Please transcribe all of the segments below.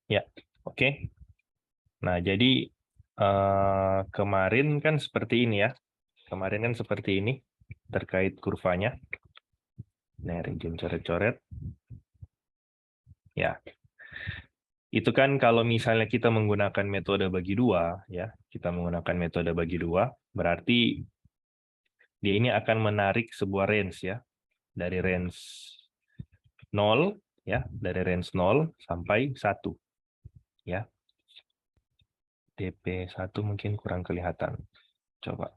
Ya, oke. Nah, jadi kemarin kan seperti ini ya. Kemarin kan seperti ini terkait kurvanya. Nah, izin coret-coret. Ya, itu kan kalau misalnya kita menggunakan metode bagi dua, ya, kita menggunakan metode bagi dua, berarti dia ini akan menarik sebuah range ya, dari range 0, ya, dari range 0 sampai 1, ya. DP1 mungkin kurang kelihatan. Coba.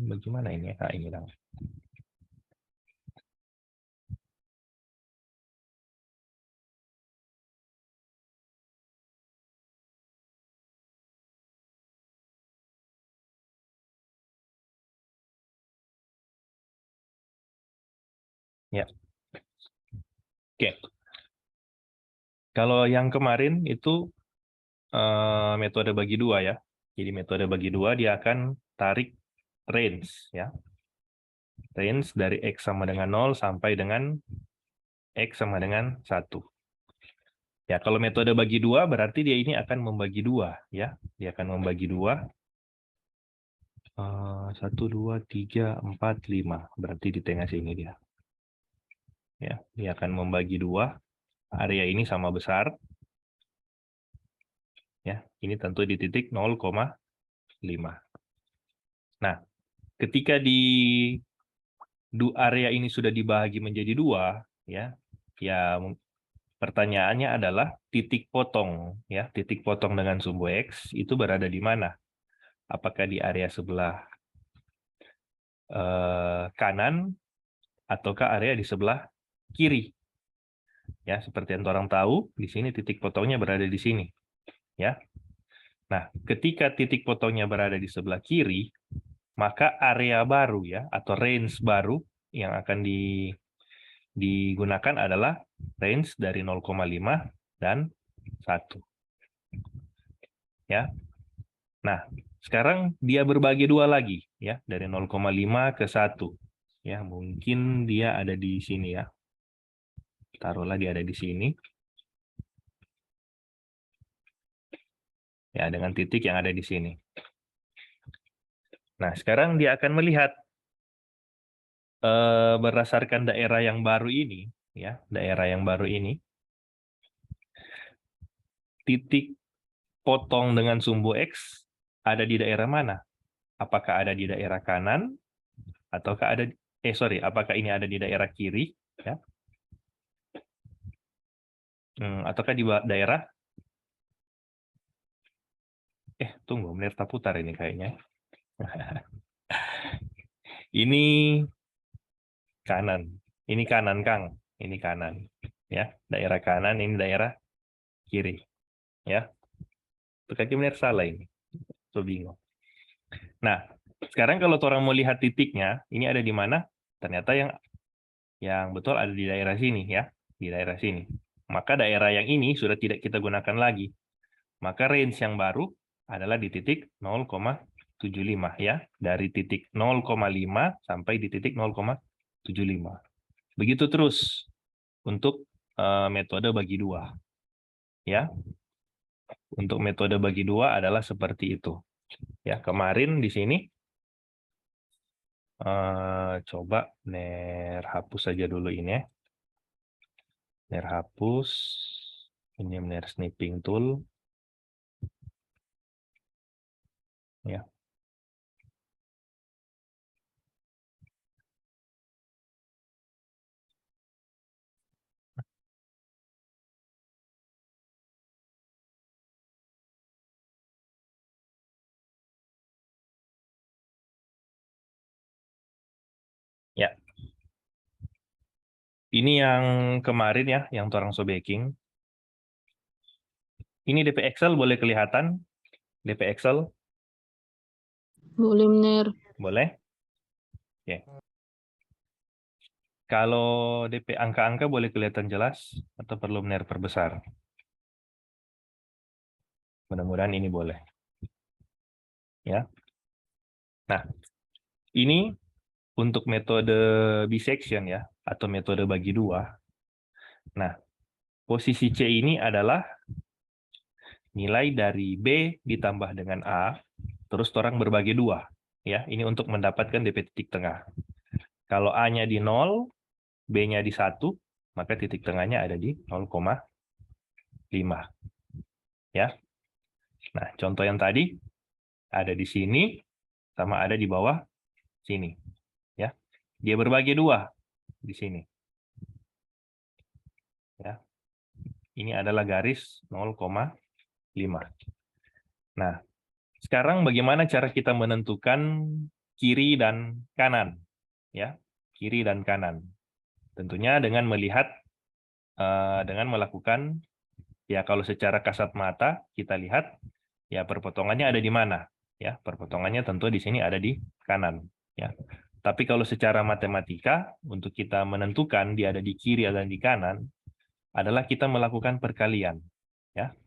Bagaimana ini? Nah, ini lah. Ya. Oke. Kalau yang kemarin itu metode bagi dua ya. Jadi metode bagi dua dia akan tarik range ya. Range dari X sama dengan 0 sampai dengan X sama dengan 1. Ya, kalau metode bagi dua berarti dia ini akan membagi dua ya. Dia akan membagi dua. 1, 2, 3, 4, 5. Berarti di tengah sini dia. Ya, dia akan membagi dua. Area ini sama besar. Ya, ini tentu di titik 0,5. Nah, ketika di area ini sudah dibagi menjadi dua, ya, pertanyaannya adalah titik potong, ya, titik potong dengan sumbu X itu berada di mana? Apakah di area sebelah kanan ataukah area di sebelah kiri? Ya, seperti yang orang tahu, di sini titik potongnya berada di sini, ya. Nah, ketika titik potongnya berada di sebelah kiri, maka area baru ya atau range baru yang akan digunakan adalah range dari 0,5 dan 1. Ya. Nah, sekarang dia berbagi dua lagi ya, dari 0,5 ke 1. Ya, mungkin dia ada di sini ya. Taruhlah dia ada di sini. Ya, dengan titik yang ada di sini. Nah, sekarang dia akan melihat berdasarkan daerah yang baru ini, ya, daerah yang baru ini, titik potong dengan sumbu X ada di daerah mana? Apakah ada di daerah kanan ataukah ada apakah ini ada di daerah kiri ya? Ataukah di daerah tunggu, Menerta putar ini kayaknya. Ini kanan. Ini kanan, Kang. Ini kanan. Ya, daerah kanan, ini daerah kiri. Ya. Itu kaki benar salah ini. So bingung. Nah, sekarang kalau orang mau lihat titiknya, ini ada di mana? Ternyata yang betul ada di daerah sini ya, di daerah sini. Maka daerah yang ini sudah tidak kita gunakan lagi. Maka range yang baru adalah di titik 0,75 ya, dari titik 0,5 sampai di titik 0,75. Begitu terus untuk metode bagi dua. Ya, untuk metode bagi dua adalah seperti itu. Ya, kemarin di sini coba hapus saja dulu ini ya. Hapus. Ini snipping tool. Ya. Ya. Ini yang kemarin ya, yang orang sobeking. Ini DP Excel boleh kelihatan? DP Excel? Boleh, Mener. Boleh? Oke. Kalau DP angka-angka boleh kelihatan jelas atau perlu Mener perbesar? Mudah-mudahan ini boleh. Ya. Nah, ini untuk metode bisection ya, atau metode bagi dua. Nah, posisi C ini adalah nilai dari B ditambah dengan A, terus orang berbagi dua. Ya, ini untuk mendapatkan DP titik tengah. Kalau A-nya di 0, B-nya di 1, maka titik tengahnya ada di 0,5. Ya. Nah, contoh yang tadi ada di sini sama ada di bawah sini. Ya. Dia berbagi dua di sini. Ya. Ini adalah garis 0,5. Nah, sekarang bagaimana cara kita menentukan kiri dan kanan? Ya, kiri dan kanan. Tentunya dengan melihat, dengan melakukan, ya kalau secara kasat mata kita lihat, ya perpotongannya ada di mana? Ya, perpotongannya tentu di sini ada di kanan. Ya, tapi kalau secara matematika untuk kita menentukan dia ada di kiri atau di kanan, adalah kita melakukan perkalian. Ya,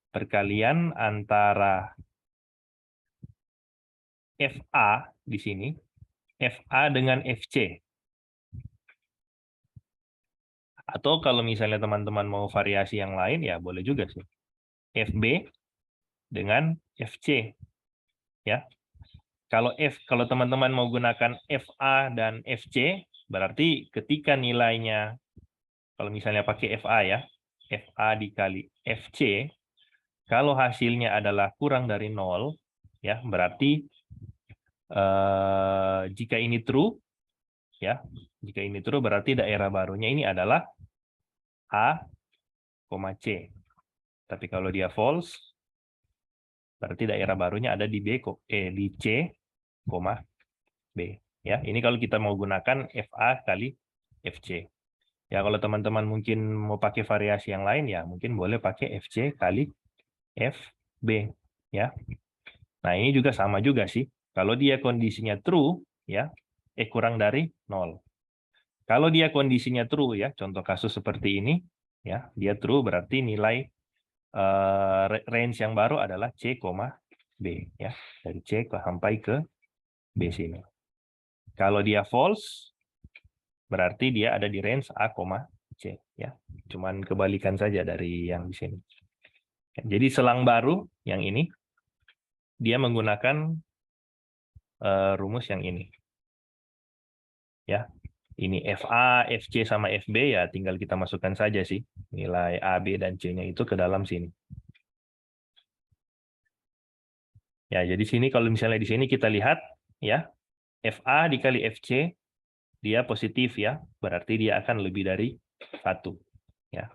perkalian antara FA di sini, FA dengan FC. Atau kalau misalnya teman-teman mau variasi yang lain, ya boleh juga sih. FB dengan FC. Ya. Kalau teman-teman mau gunakan FA dan FC, berarti ketika nilainya, kalau misalnya pakai FA ya, FA dikali FC, kalau hasilnya adalah kurang dari 0, ya berarti jika ini true, ya, jika ini true berarti daerah barunya ini adalah A, C. Tapi kalau dia false, berarti daerah barunya ada di di C, B. Ya, ini kalau kita mau gunakan FA kali FC. Ya, kalau teman-teman mungkin mau pakai variasi yang lain, ya mungkin boleh pakai FC kali FB. Ya. Nah, ini juga sama juga sih. Kalau dia kondisinya true, ya, kurang dari 0. Kalau dia kondisinya true, ya, contoh kasus seperti ini, ya, dia true berarti nilai range yang baru adalah C, B. Ya, dari C sampai ke B sini. Kalau dia false, berarti dia ada di range A, C. Ya, cuman kebalikan saja dari yang di sini. Jadi selang baru yang ini, dia menggunakan rumus yang ini. Ya, ini FA, FC, sama FB, ya tinggal kita masukkan saja sih. Nilai A, B, dan C-nya itu ke dalam sini. Ya, jadi sini kalau misalnya di sini kita lihat, ya, FA dikali FC, dia positif ya, berarti dia akan lebih dari 1. Ya.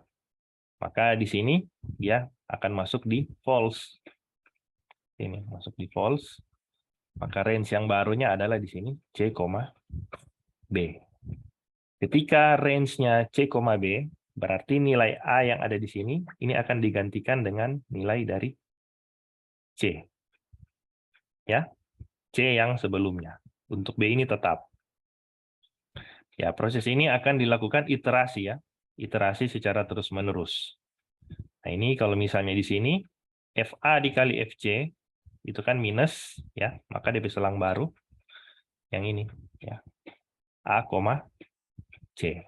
Maka di sini dia akan masuk di false. Ini masuk di false. Maka range yang barunya adalah di sini C, B. Ketika range-nya C, B, berarti nilai A yang ada di sini, ini akan digantikan dengan nilai dari C. Ya, C yang sebelumnya. Untuk B ini tetap. Ya, proses ini akan dilakukan iterasi ya. Iterasi secara terus-menerus. Nah, ini kalau misalnya di sini FA dikali FC itu kan minus ya, maka DP selang baru yang ini ya. A, C.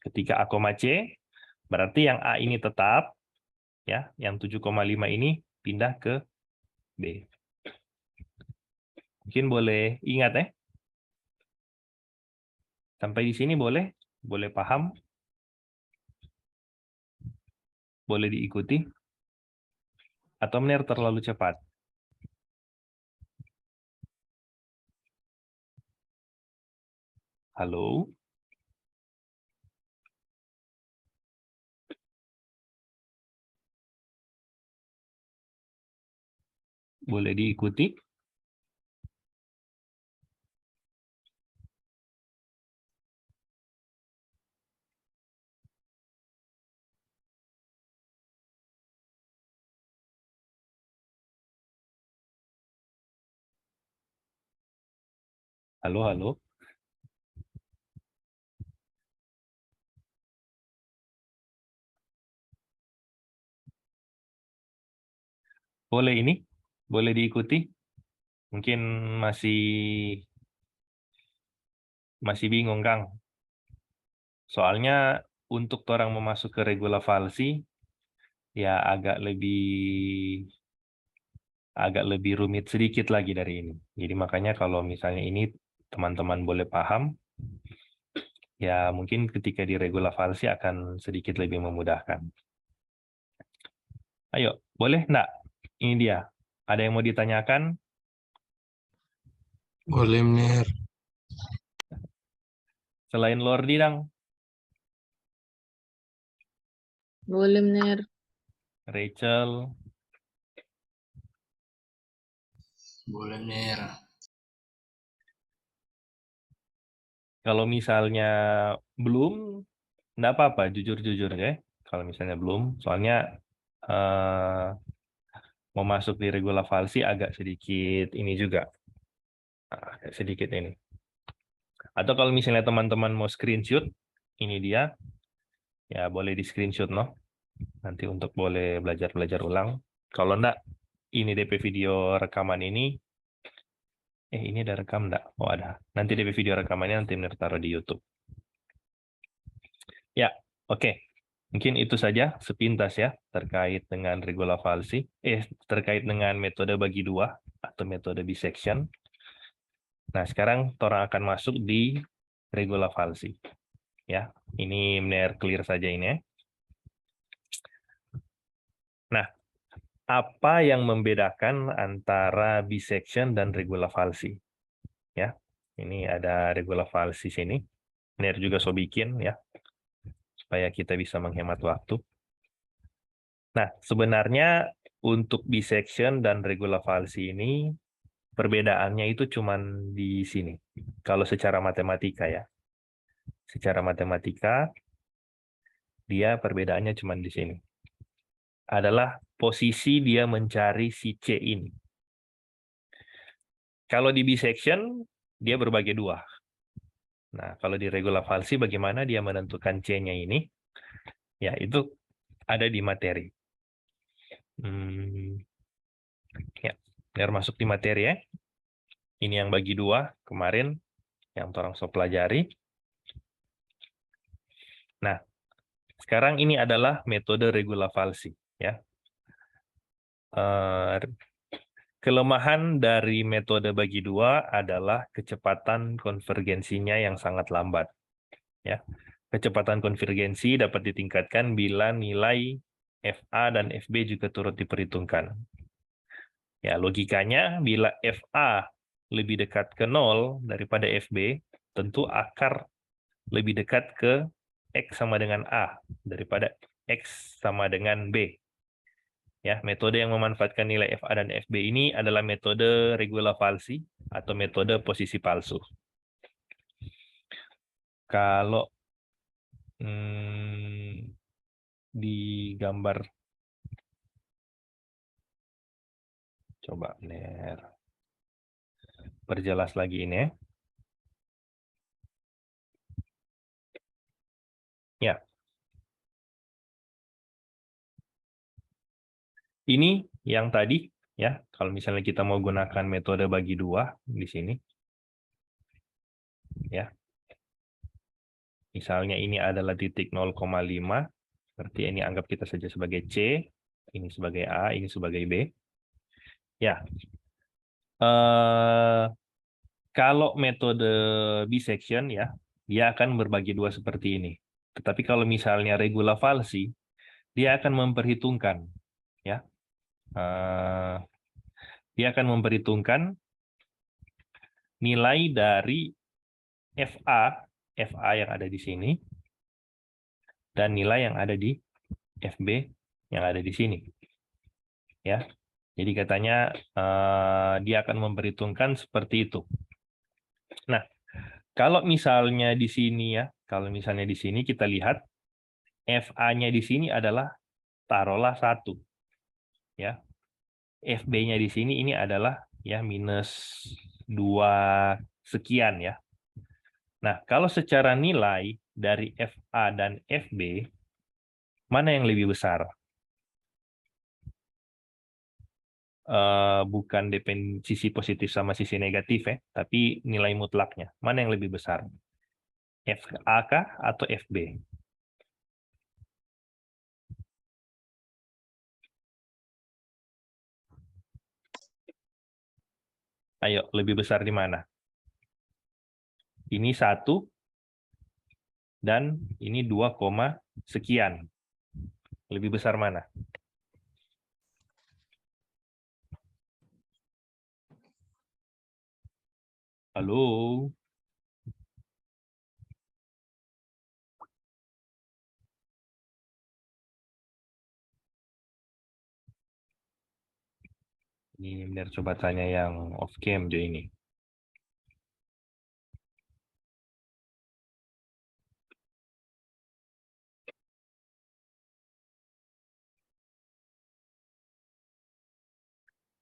Ketika A, C berarti yang A ini tetap ya, yang 7,5 ini pindah ke B. Mungkin boleh ingat ya. Sampai di sini boleh paham? Boleh diikuti? Atau benar terlalu cepat? Halo? Boleh diikuti? Halo, halo? Boleh ini? Boleh diikuti? Mungkin masih Masih bingung, Kang? Soalnya untuk orang memasuk ke regula falsi, ya agak lebih rumit sedikit lagi dari ini. Jadi makanya kalau misalnya ini teman-teman boleh paham, ya mungkin ketika di regula falsi akan sedikit lebih memudahkan. Ayo, boleh enggak? Ini dia. Ada yang mau ditanyakan? Boleh, Mner. Selain Lordi, Dang? Boleh, Mner. Rachel? Boleh, Mner. Kalau misalnya belum, enggak apa-apa, jujur-jujur ya. Kalau misalnya belum, soalnya mau masuk di regula falsi agak sedikit ini juga. Sedikit ini. Atau kalau misalnya teman-teman mau screenshot, ini dia. Ya boleh di screenshot, no? Nanti untuk boleh belajar-belajar ulang. Kalau enggak, ini DP video rekaman ini. Ini ada rekam enggak? Oh ada. Nanti DP video rekamannya nanti taruh di YouTube. Ya, oke. Mungkin itu saja sepintas ya terkait dengan regula falsi. Terkait dengan metode bagi dua atau metode bisection. Nah, sekarang orang akan masuk di regula falsi. Ya, ini benar clear saja ini ya. Nah, apa yang membedakan antara bisection dan regula falsi? Ya, ini ada regula falsi sini. Benar juga so bikin ya, supaya kita bisa menghemat waktu. Nah, sebenarnya untuk bisection dan regula falsi ini perbedaannya itu cuman di sini. Kalau secara matematika ya. Secara matematika dia perbedaannya cuman di sini. Adalah posisi dia mencari si C ini. Kalau di bisection dia berbagi dua. Nah, kalau di regula falsi bagaimana dia menentukan C-nya ini? Ya, itu ada di materi. Ya, biar masuk di materi ya. Ini yang bagi dua kemarin yang orang so pelajari. Nah, sekarang ini adalah metode regula falsi ya. Kelemahan dari metode bagi dua adalah kecepatan konvergensinya yang sangat lambat. Ya, kecepatan konvergensi dapat ditingkatkan bila nilai FA dan FB juga turut diperhitungkan. Ya, logikanya bila FA lebih dekat ke 0 daripada FB, tentu akar lebih dekat ke X sama dengan A daripada X sama dengan B. Ya, metode yang memanfaatkan nilai FA dan FB ini adalah metode regula falsi atau metode posisi palsu. Kalau di gambar, coba perjelas lagi ini ya. Ya. Ini yang tadi ya, kalau misalnya kita mau gunakan metode bagi dua di sini. Ya. Misalnya ini adalah titik 0,5, berarti ini anggap kita saja sebagai C, ini sebagai A, ini sebagai B. Ya. Kalau metode bisection ya, dia akan berbagi dua seperti ini. Tetapi kalau misalnya regula falsi, dia akan memperhitungkan ya. Dia akan memperhitungkan nilai dari FA yang ada di sini dan nilai yang ada di FB yang ada di sini. Ya. Jadi katanya dia akan memperhitungkan seperti itu. Nah, kalau misalnya di sini ya, kalau misalnya di sini kita lihat FA-nya di sini adalah taruhlah 1. Ya. FB-nya di sini ini adalah ya minus 2 sekian ya. Nah, kalau secara nilai dari FA dan FB, mana yang lebih besar? Bukan sisi positif sama sisi negatif ya, tapi nilai mutlaknya. Mana yang lebih besar? FA kah atau FB? Ayo, lebih besar di mana? Ini 1 dan ini 2, sekian. Lebih besar mana? Halo? Ini benar coba tanya yang off cam Jo ini.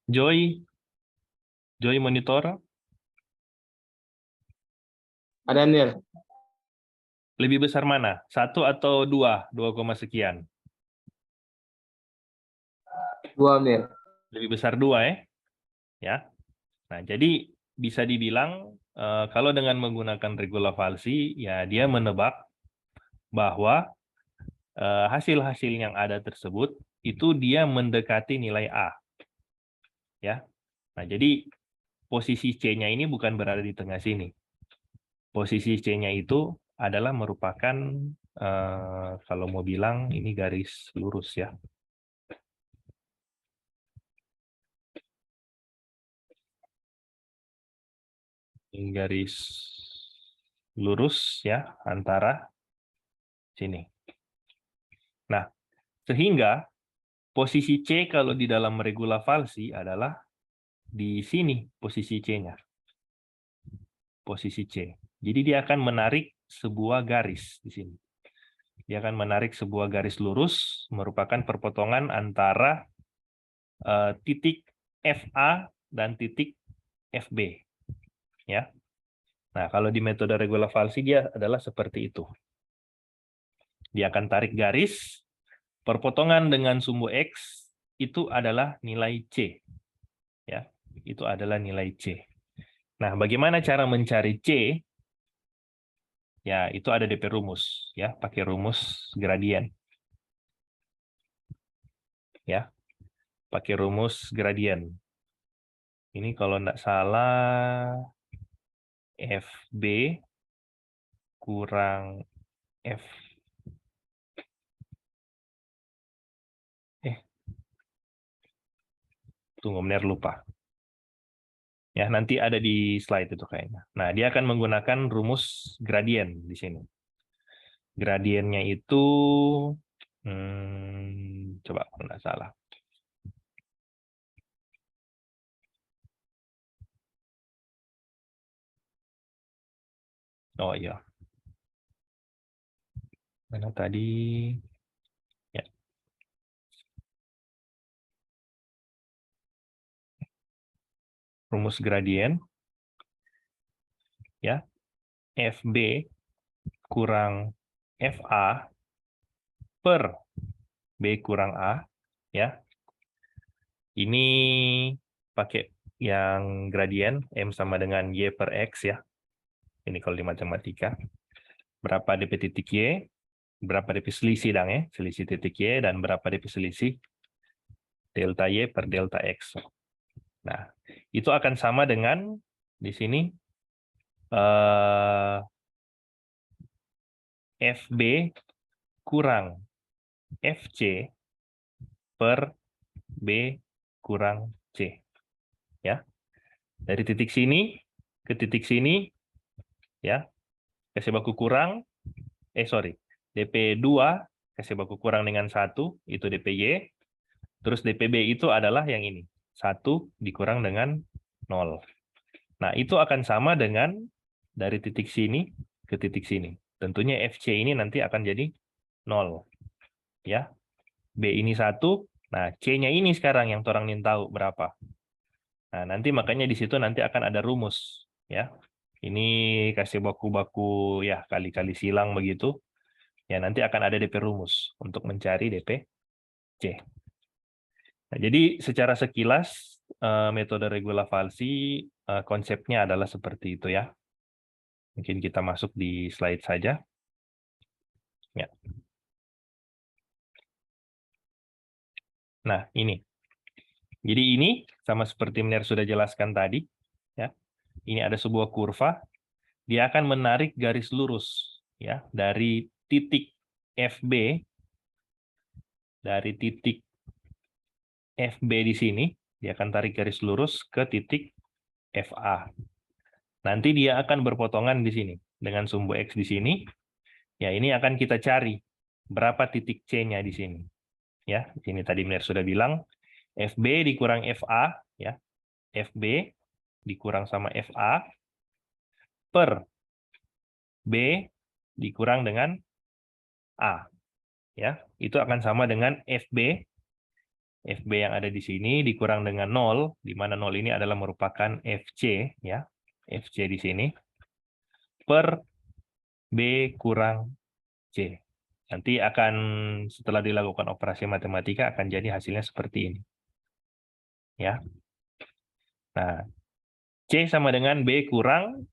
Joy monitor, Ada Nir. lebih besar mana? 1 atau 2? 2, sekian. 2 Nir. Lebih besar 2 ya. Nah, jadi bisa dibilang kalau dengan menggunakan regula falsi, ya dia menebak bahwa hasil-hasil yang ada tersebut itu dia mendekati nilai A. Ya. Nah, jadi posisi C-nya ini bukan berada di tengah sini. Posisi C-nya itu adalah merupakan kalau mau bilang ini garis lurus ya. Ini garis lurus ya antara sini. Nah, sehingga posisi C kalau di dalam regula falsi adalah di sini posisi C-nya. Posisi C. Jadi dia akan menarik sebuah garis di sini. Dia akan menarik sebuah garis lurus merupakan perpotongan antara titik FA dan titik FB. Ya. Nah, kalau di metode regula falsi dia adalah seperti itu. Dia akan tarik garis, perpotongan dengan sumbu X itu adalah nilai C. Ya, itu adalah nilai C. Nah, bagaimana cara mencari C? Ya, itu ada DP rumus, ya, pakai rumus gradien. Ya, pakai rumus gradien. Ini kalau tidak salah FB kurang F tunggu benar lupa. Ya, nanti ada di slide itu kayaknya. Nah, dia akan menggunakan rumus gradien di sini. Gradiennya itu coba kalau nggak salah. Oh iya. Mana tadi? Ya. Rumus gradien. Ya. FB kurang FA per B kurang A. Ya. Ini pakai yang gradien M sama dengan Y per X ya. Ini kalau di matematika. Berapa DP titik Y, berapa DP selisih dang ya, selisih titik Y, dan berapa DP selisih delta Y per delta X. Nah, itu akan sama dengan di sini FB kurang FC per B kurang C. Ya. Dari titik sini ke titik sini, ya, kasih baku kurang, DP2 kasih baku kurang dengan 1, itu DPY, terus DPB itu adalah yang ini, 1 dikurang dengan 0. Nah, itu akan sama dengan dari titik sini ke titik sini. Tentunya FC ini nanti akan jadi 0. Ya. B ini 1, nah C-nya ini sekarang yang orang ingin tahu berapa. Nah, nanti makanya di situ nanti akan ada rumus. Ya. Ini kasih baku-baku ya kali-kali silang begitu. Ya, nanti akan ada DP rumus untuk mencari DP C. Nah, jadi secara sekilas metode regula falsi konsepnya adalah seperti itu ya. Mungkin kita masuk di slide saja. Ya. Nah, ini. Jadi ini sama seperti Mner sudah jelaskan tadi, ya. Ini ada sebuah kurva, dia akan menarik garis lurus, ya, dari titik FB, di sini, dia akan tarik garis lurus ke titik FA. Nanti dia akan berpotongan di sini dengan sumbu X di sini. Ya, ini akan kita cari berapa titik C-nya di sini. Ya, ini tadi Mner sudah bilang FB dikurang FA, ya. FB dikurang sama FA per B dikurang dengan A. Ya, itu akan sama dengan FB yang ada di sini dikurang dengan 0, di mana 0 ini adalah merupakan FC, ya. FC di sini per B kurang C. Nanti akan setelah dilakukan operasi matematika akan jadi hasilnya seperti ini. Ya. Nah, C sama dengan B kurang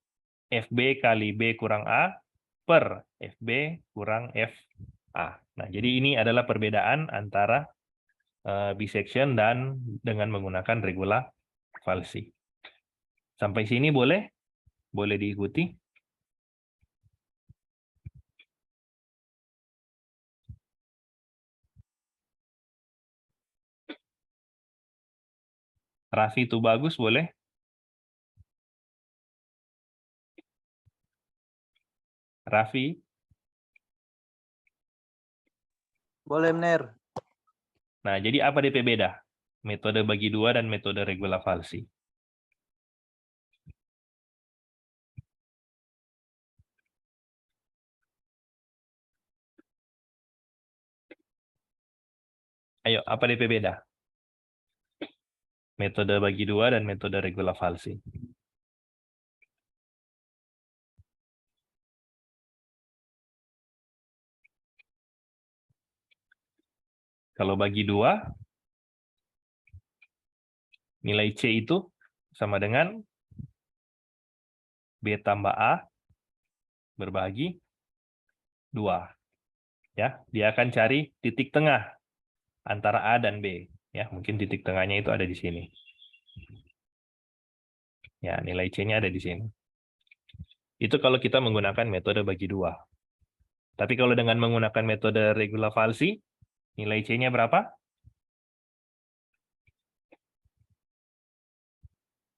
FB kali B kurang A per FB kurang FA. Nah, jadi ini adalah perbedaan antara bisection dan dengan menggunakan regula falsi. Sampai sini boleh? Boleh diikuti? Raffi itu bagus, boleh? Raffi? Boleh, Mner. Nah, jadi apa DP beda? Metode bagi dua dan metode regula falsi. Ayo, apa DP beda? Metode bagi dua dan metode regula falsi. Kalau bagi dua, nilai C itu sama dengan B tambah A berbagi 2. Ya, dia akan cari titik tengah antara A dan B. Ya, mungkin titik tengahnya itu ada di sini. Ya, nilai C-nya ada di sini. Itu kalau kita menggunakan metode bagi dua. Tapi kalau dengan menggunakan metode regula falsi, nilai C-nya berapa?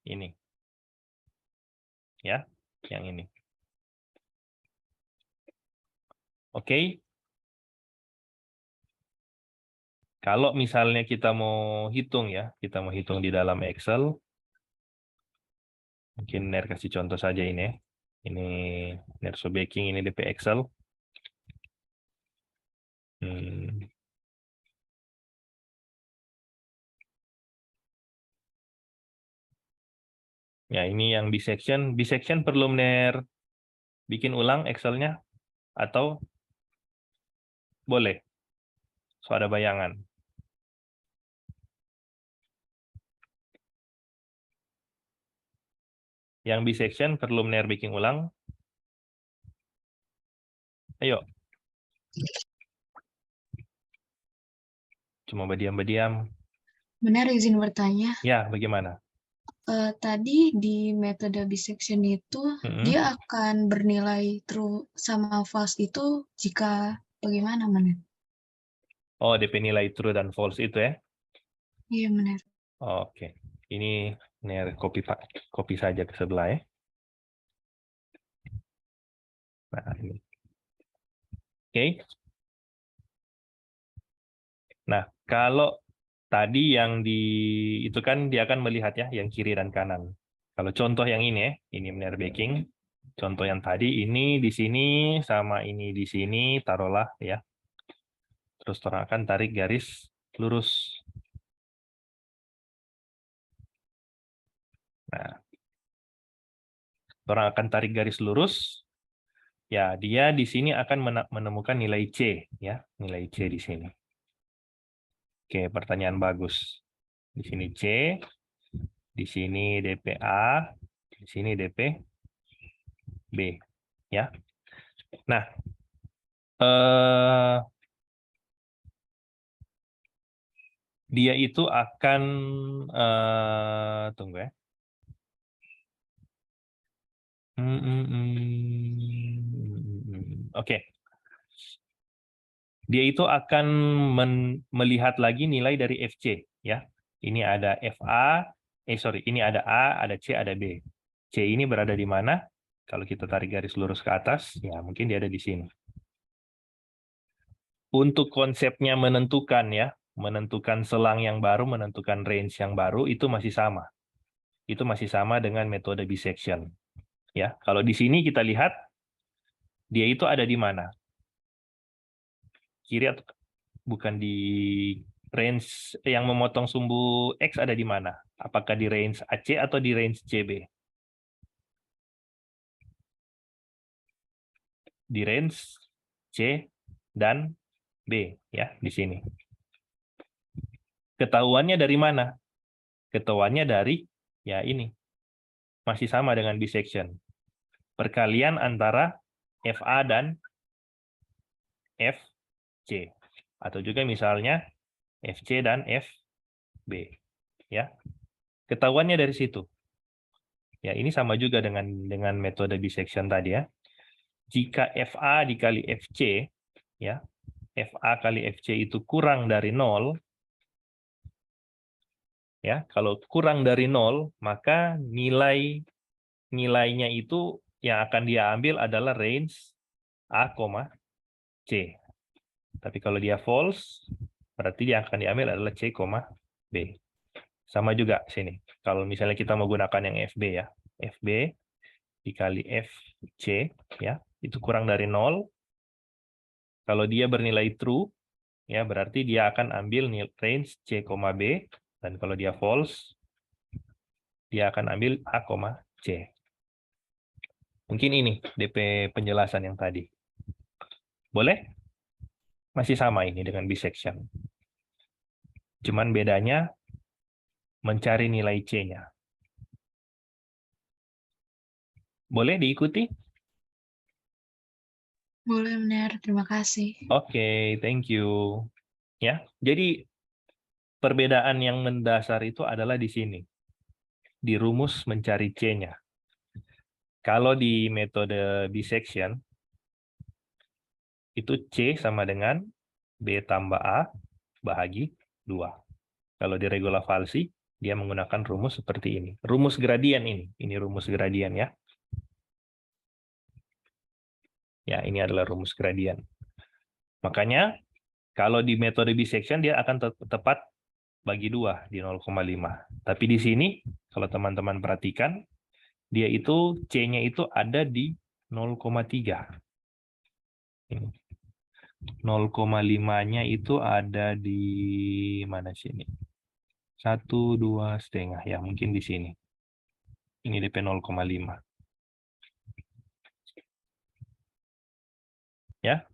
Ini. Ya, yang ini. Oke. Kalau misalnya kita mau hitung ya, kita mau hitung di dalam Excel, mungkin Ner kasih contoh saja ini ya. Ini Nerso Baking, ini DP Excel. Ya, ini yang bisection. Bisection perlu Ner bikin ulang Excel-nya atau boleh? So ada bayangan. Yang bisection perlu Ner bikin ulang. Ayo. Cuma berdiam-berdiam. Benar, izin bertanya. Ya, bagaimana? Tadi di metode bisection itu dia akan bernilai true sama false itu jika bagaimana, Benar? Oh, DP nilai true dan false itu ya? Iya, benar. Oke. Ini Ner copy saja ke sebelah ya. Nah, ini. Oke. Nah, kalau tadi yang itu kan dia akan melihat ya yang kiri dan kanan. Kalau contoh yang ini ya, ini Mner Baking. Contoh yang tadi ini di sini sama ini di sini, taruhlah ya. Terus orang akan tarik garis lurus. Nah, orang akan tarik garis lurus. Ya, dia di sini akan menemukan nilai C ya, nilai C di sini. Oke, pertanyaan bagus. Di sini C, di sini DPA, di sini DP B. Ya. Nah, dia itu akan tunggu ya. Oke. Dia itu akan melihat lagi nilai dari FC ya. Ini ada FA, ini ada A, ada C, ada B. C ini berada di mana? Kalau kita tarik garis lurus ke atas, ya mungkin dia ada di sini. Untuk konsepnya menentukan ya, menentukan selang yang baru, menentukan range yang baru itu masih sama. Itu masih sama dengan metode bisection. Ya, kalau di sini kita lihat dia itu ada di mana? Kiri atau bukan di range yang memotong sumbu X ada di mana? Apakah di range AC atau di range CB? Di range C dan B ya, di sini. Ketahuannya dari mana? Ketahuannya dari ya ini. Masih sama dengan bisection. Perkalian antara FA dan FC. Atau juga misalnya FC dan FB. Ya. Ketahuannya dari situ. Ya, ini sama juga dengan metode bisection tadi ya. Jika FA dikali FC, ya, FA kali FC itu kurang dari 0, ya, kalau kurang dari 0, maka nilainya itu yang akan dia ambil adalah range A, C. Tapi kalau dia false, berarti dia akan diambil adalah C, B. Sama juga sini. Kalau misalnya kita menggunakan yang FB ya, FB dikali FC, ya, itu kurang dari 0. Kalau dia bernilai true, ya berarti dia akan ambil range C, B, dan kalau dia false, dia akan ambil A, C. Mungkin ini DP penjelasan yang tadi. Boleh? Masih sama ini dengan bisection. Cuman bedanya mencari nilai C-nya. Boleh diikuti? Boleh, Mener. Terima kasih. Oke, thank you. Ya, jadi perbedaan yang mendasar itu adalah di sini. Di rumus mencari C-nya. Kalau di metode bisection, itu C sama dengan B tambah A bahagi 2. Kalau di regula falsi, dia menggunakan rumus seperti ini. Rumus gradien ini. Ini rumus gradien ya. Ya, ini adalah rumus gradien. Makanya, kalau di metode bisection, dia akan tepat bagi 2 di 0,5. Tapi di sini, kalau teman-teman perhatikan, dia itu C-nya itu ada di 0,3. 0,5-nya itu ada di mana sini? 1, 2,5 ya, mungkin di sini. Ini DP 0,5. Ya.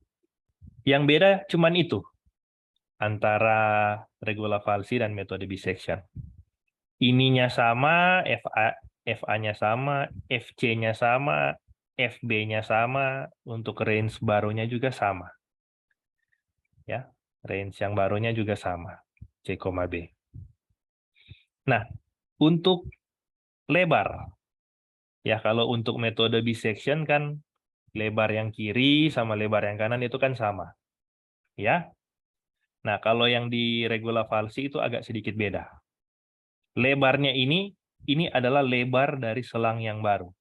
Yang beda cuman itu antara regula falsi dan metode bisection. Ininya sama, FA-nya sama, FC-nya sama, FB-nya sama, untuk range barunya juga sama. Ya, range yang barunya juga sama, C, B. Nah, untuk lebar, ya kalau untuk metode bisection kan lebar yang kiri sama lebar yang kanan itu kan sama. Ya. Nah, kalau yang di regula falsi itu agak sedikit beda. Lebarnya ini adalah lebar dari selang yang baru.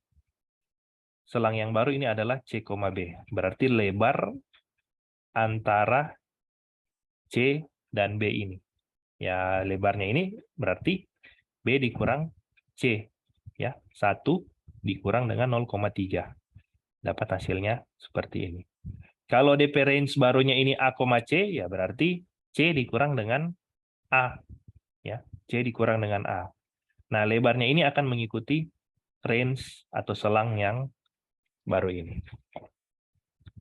Selang yang baru ini adalah C, B. Berarti lebar antara C dan B ini. Ya, lebarnya ini berarti B dikurang C. Ya, 1 dikurang dengan 0,3. Dapat hasilnya seperti ini. Kalau DP range barunya ini A, C, ya berarti C dikurang dengan A. Ya, C dikurang dengan A. Nah, lebarnya ini akan mengikuti range atau selang yang baru ini.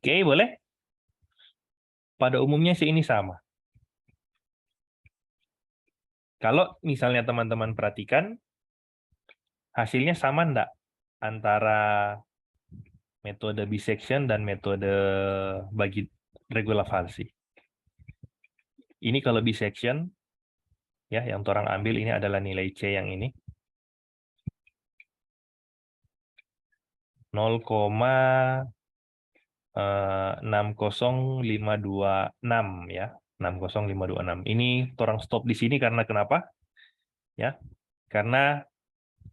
Oke, boleh? Pada umumnya sih ini sama. Kalau misalnya teman-teman perhatikan, hasilnya sama enggak antara metode bisection dan metode bagi regula falsi. Ini kalau bisection, ya, yang orang ambil ini adalah nilai C yang ini. 0,60526 ya, 60526. Ini orang stop di sini karena kenapa? Ya, karena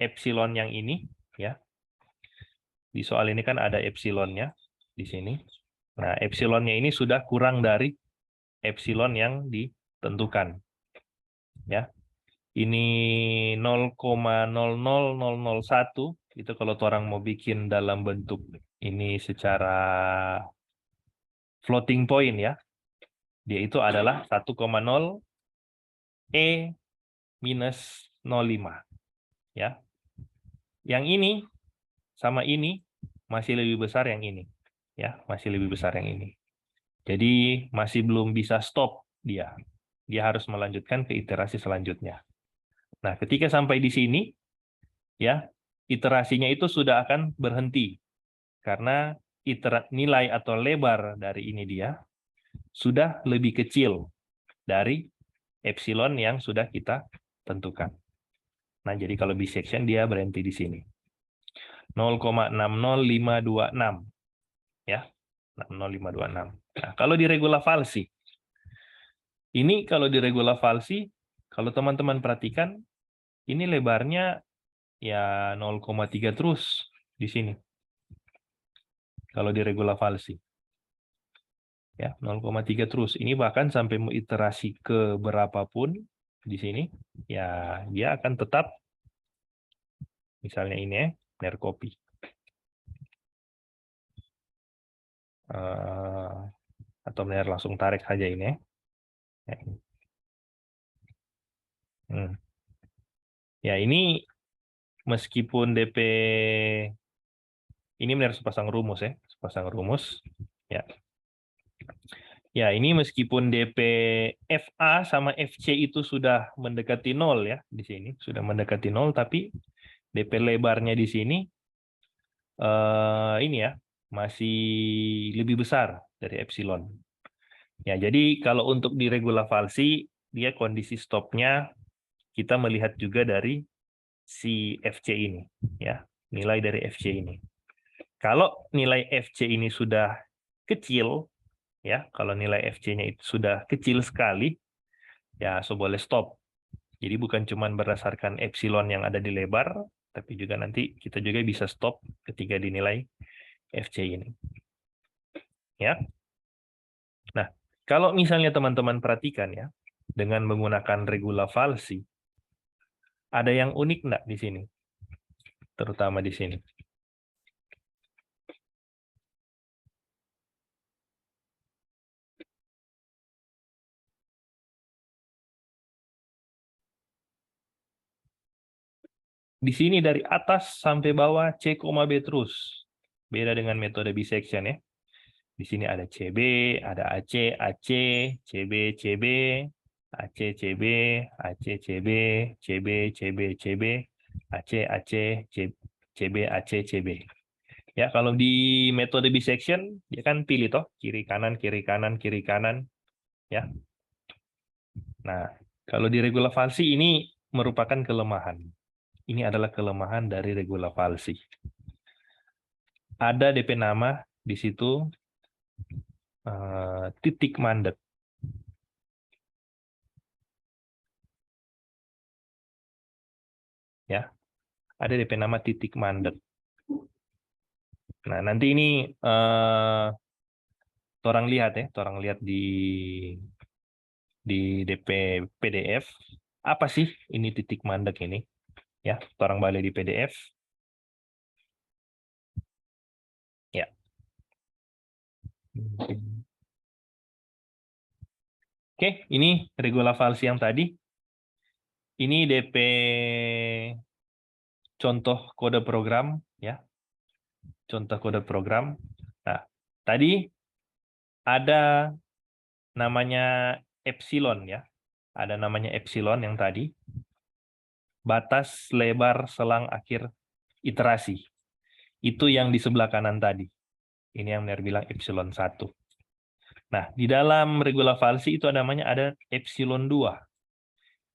epsilon yang ini, ya. Di soal ini kan ada epsilonnya di sini. Nah, epsilonnya ini sudah kurang dari epsilon yang ditentukan. Ya. Ini 0,00001 itu kalau orang mau bikin dalam bentuk ini secara floating point ya. Dia itu adalah 1,0 E minus 0,5 ya. Yang ini sama ini masih lebih besar yang ini ya, masih lebih besar yang ini. Jadi masih belum bisa stop dia. Dia harus melanjutkan ke iterasi selanjutnya. Nah, ketika sampai di sini ya, iterasinya itu sudah akan berhenti karena nilai atau lebar dari ini dia sudah lebih kecil dari epsilon yang sudah kita tentukan. Nah, jadi kalau bisection dia berhenti di sini. 0,60526 ya, 60526. Nah, kalau di regula falsi, ini kalau di regula falsi, kalau teman-teman perhatikan, ini lebarnya ya 0,3 terus di sini. Kalau di regula falsi. Ya, 0,3 terus. Ini bahkan sampai mau iterasi ke berapapun di sini, ya dia akan tetap, misalnya ini ya, Ner copy. Atau benar langsung tarik saja ini ya. Ya ini meskipun DP ini benar sepasang rumus ya, sepasang rumus ya. Ya ini meskipun DP FA sama FC itu sudah mendekati 0 ya di sini, sudah mendekati 0 tapi DP lebarnya di sini ini ya masih lebih besar dari epsilon. Ya, jadi kalau untuk di regula falsi, dia kondisi stopnya kita melihat juga dari si FC ini, ya, nilai dari FC ini. Kalau nilai FC ini sudah kecil, ya, kalau nilai FC-nya itu sudah kecil sekali, ya, so boleh stop. Jadi bukan cuma berdasarkan epsilon yang ada di lebar, tapi juga nanti kita juga bisa stop ketika dinilai FC ini. Ya. Nah, kalau misalnya teman-teman perhatikan ya, dengan menggunakan regula falsi, ada yang unik enggak di sini? Terutama di sini. Di sini dari atas sampai bawah C, B terus. Beda dengan metode bisection ya. Di sini ada CB, ada AC, AC, CB, CB, AC, CB, AC, CB, CB, CB, CB, AC, AC, CB, AC, CB. Ya, kalau di metode bisection, dia kan pilih toh, kiri kanan, kiri kanan, kiri kanan. Ya. Nah, kalau di regula falsi ini merupakan kelemahan. Ini adalah kelemahan dari regula falsi. Ada DP nama di situ titik mandek. Ya, ada DP nama titik mandek. Nah, nanti ini orang lihat ya, orang lihat di DP PDF. Apa sih ini titik mandek ini? Ya, orang balik di PDF. Ya. Oke, ini regula falsi yang tadi. Ini DP contoh kode program ya. Contoh kode program. Nah, tadi ada namanya epsilon ya. Ada namanya epsilon yang tadi. Batas lebar selang akhir iterasi. Itu yang di sebelah kanan tadi. Ini yang Ner bilang epsilon 1. Nah, di dalam regula falsi itu namanya ada epsilon 2.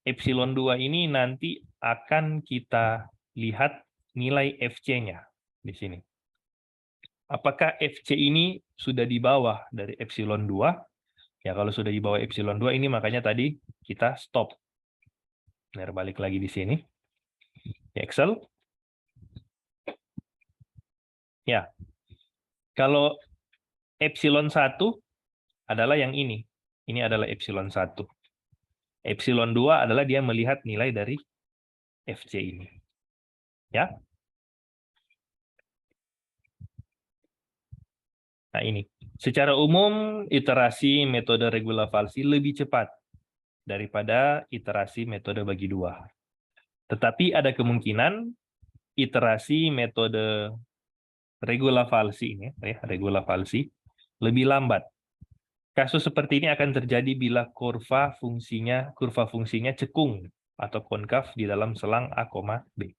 Epsilon 2 ini nanti akan kita lihat nilai FC-nya di sini. Apakah FC ini sudah di bawah dari epsilon 2? Ya, kalau sudah di bawah epsilon 2 ini makanya tadi kita stop. Ner balik lagi di sini. Di Excel. Ya. Kalau epsilon 1 adalah yang ini. Ini adalah epsilon 1. Epsilon 2 adalah dia melihat nilai dari FC ini. Ya. Nah, ini. Secara umum, iterasi metode regula falsi lebih cepat daripada iterasi metode bagi dua. Tetapi ada kemungkinan iterasi metode regula falsi ini, regula falsi, lebih lambat. Kasus seperti ini akan terjadi bila kurva fungsinya cekung atau konkav di dalam selang A, B.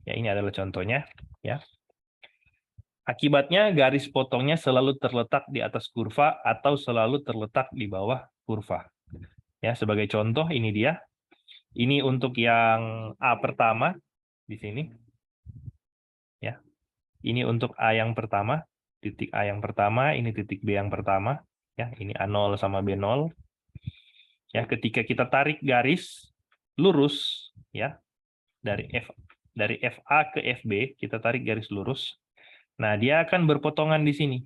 Ya, ini adalah contohnya. Ya. Akibatnya garis potongnya selalu terletak di atas kurva atau selalu terletak di bawah kurva. Ya, sebagai contoh ini dia. Ini untuk yang A pertama di sini. Ya. Ini untuk A yang pertama, titik A yang pertama, ini titik B yang pertama. Ya, ini A0 sama B0. Ya, ketika kita tarik garis lurus ya dari FA ke FB, kita tarik garis lurus. Nah, dia akan berpotongan di sini.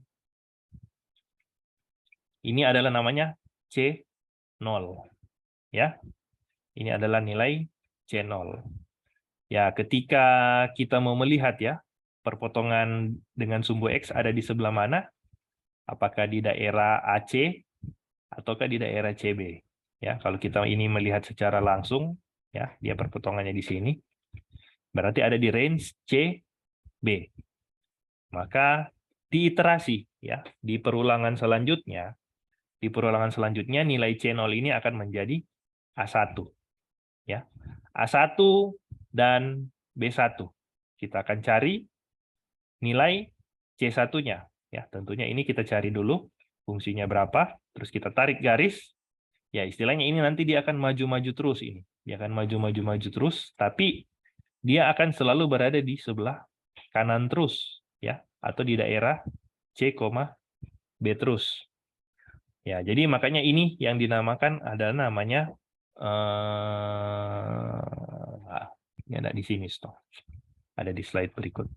Ini adalah namanya C0. Ya. Ini adalah nilai C0. Ya, ketika kita mau melihat ya, perpotongan dengan sumbu X ada di sebelah mana? Apakah di daerah AC ataukah di daerah CB? Ya, kalau kita ini melihat secara langsung, ya, dia perpotongannya di sini. Berarti ada di range CB. Maka diiterasi ya, di perulangan selanjutnya nilai C0 ini akan menjadi A1. Ya. A1 dan B1. Kita akan cari nilai C1-nya. Ya, tentunya ini kita cari dulu fungsinya berapa, terus kita tarik garis. Ya, istilahnya ini nanti dia akan maju-maju terus ini. Dia akan maju-maju terus, tapi dia akan selalu berada di sebelah kanan terus, ya, atau di daerah C, B terus. Ya, jadi makanya ini yang dinamakan ada namanya ini ada di sini, stop. Ada di slide berikut.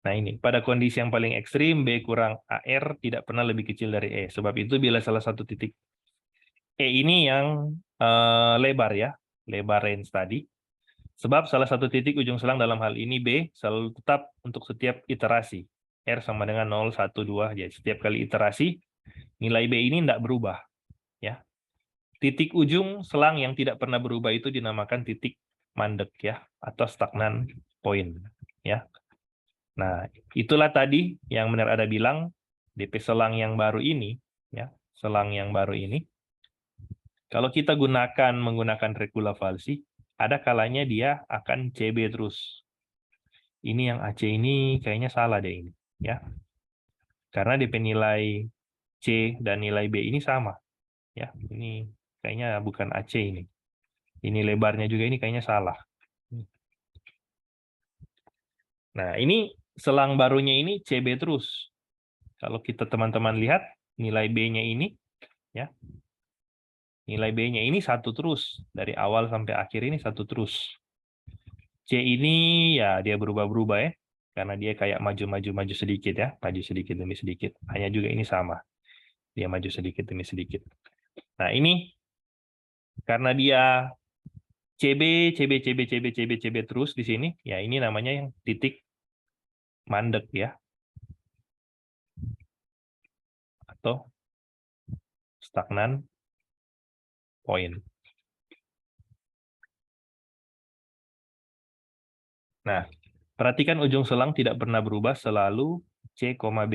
Nah ini, pada kondisi yang paling ekstrim, B kurang AR tidak pernah lebih kecil dari E. Sebab itu bila salah satu titik E ini yang lebar ya, lebar range tadi. Sebab salah satu titik ujung selang dalam hal ini B selalu tetap untuk setiap iterasi. R sama dengan 0, 1, 2. Jadi setiap kali iterasi, nilai B ini tidak berubah. Ya. Titik ujung selang yang tidak pernah berubah itu dinamakan titik mandek ya, atau stagnan point. Ya. Nah, itulah tadi yang benar ada bilang DP selang yang baru ini, ya, selang yang baru ini. Kalau kita menggunakan regula falsi, ada kalanya dia akan CB terus. Ini yang AC ini kayaknya salah deh ini, ya. Karena DP nilai C dan nilai B ini sama, ya. Ini kayaknya bukan AC ini. Ini lebarnya juga ini kayaknya salah. Nah, ini selang barunya ini CB terus. Kalau kita teman-teman lihat nilai B-nya ini, ya, nilai B-nya ini satu terus dari awal sampai akhir ini satu terus. C ini ya dia berubah-berubah ya, karena dia kayak maju sedikit ya, maju sedikit demi sedikit. Hanya juga ini sama, dia maju sedikit demi sedikit. Nah ini karena dia CB terus di sini, ya ini namanya yang titik mandek ya, atau stagnan point. Nah, perhatikan ujung selang tidak pernah berubah, selalu C, B.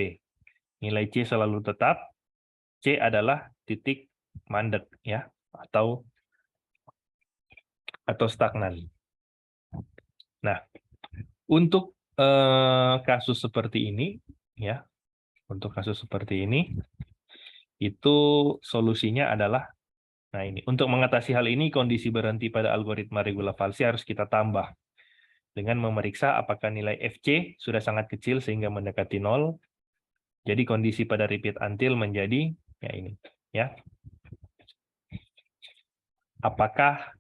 Nilai C selalu tetap, C adalah titik mandek ya, atau stagnan. Nah, untuk kasus seperti ini, ya, untuk kasus seperti ini, itu solusinya adalah, nah ini, untuk mengatasi hal ini, kondisi berhenti pada algoritma regula falsi harus kita tambah dengan memeriksa apakah nilai FC sudah sangat kecil sehingga mendekati 0. Jadi kondisi pada repeat until menjadi, ya ini, ya. Apakah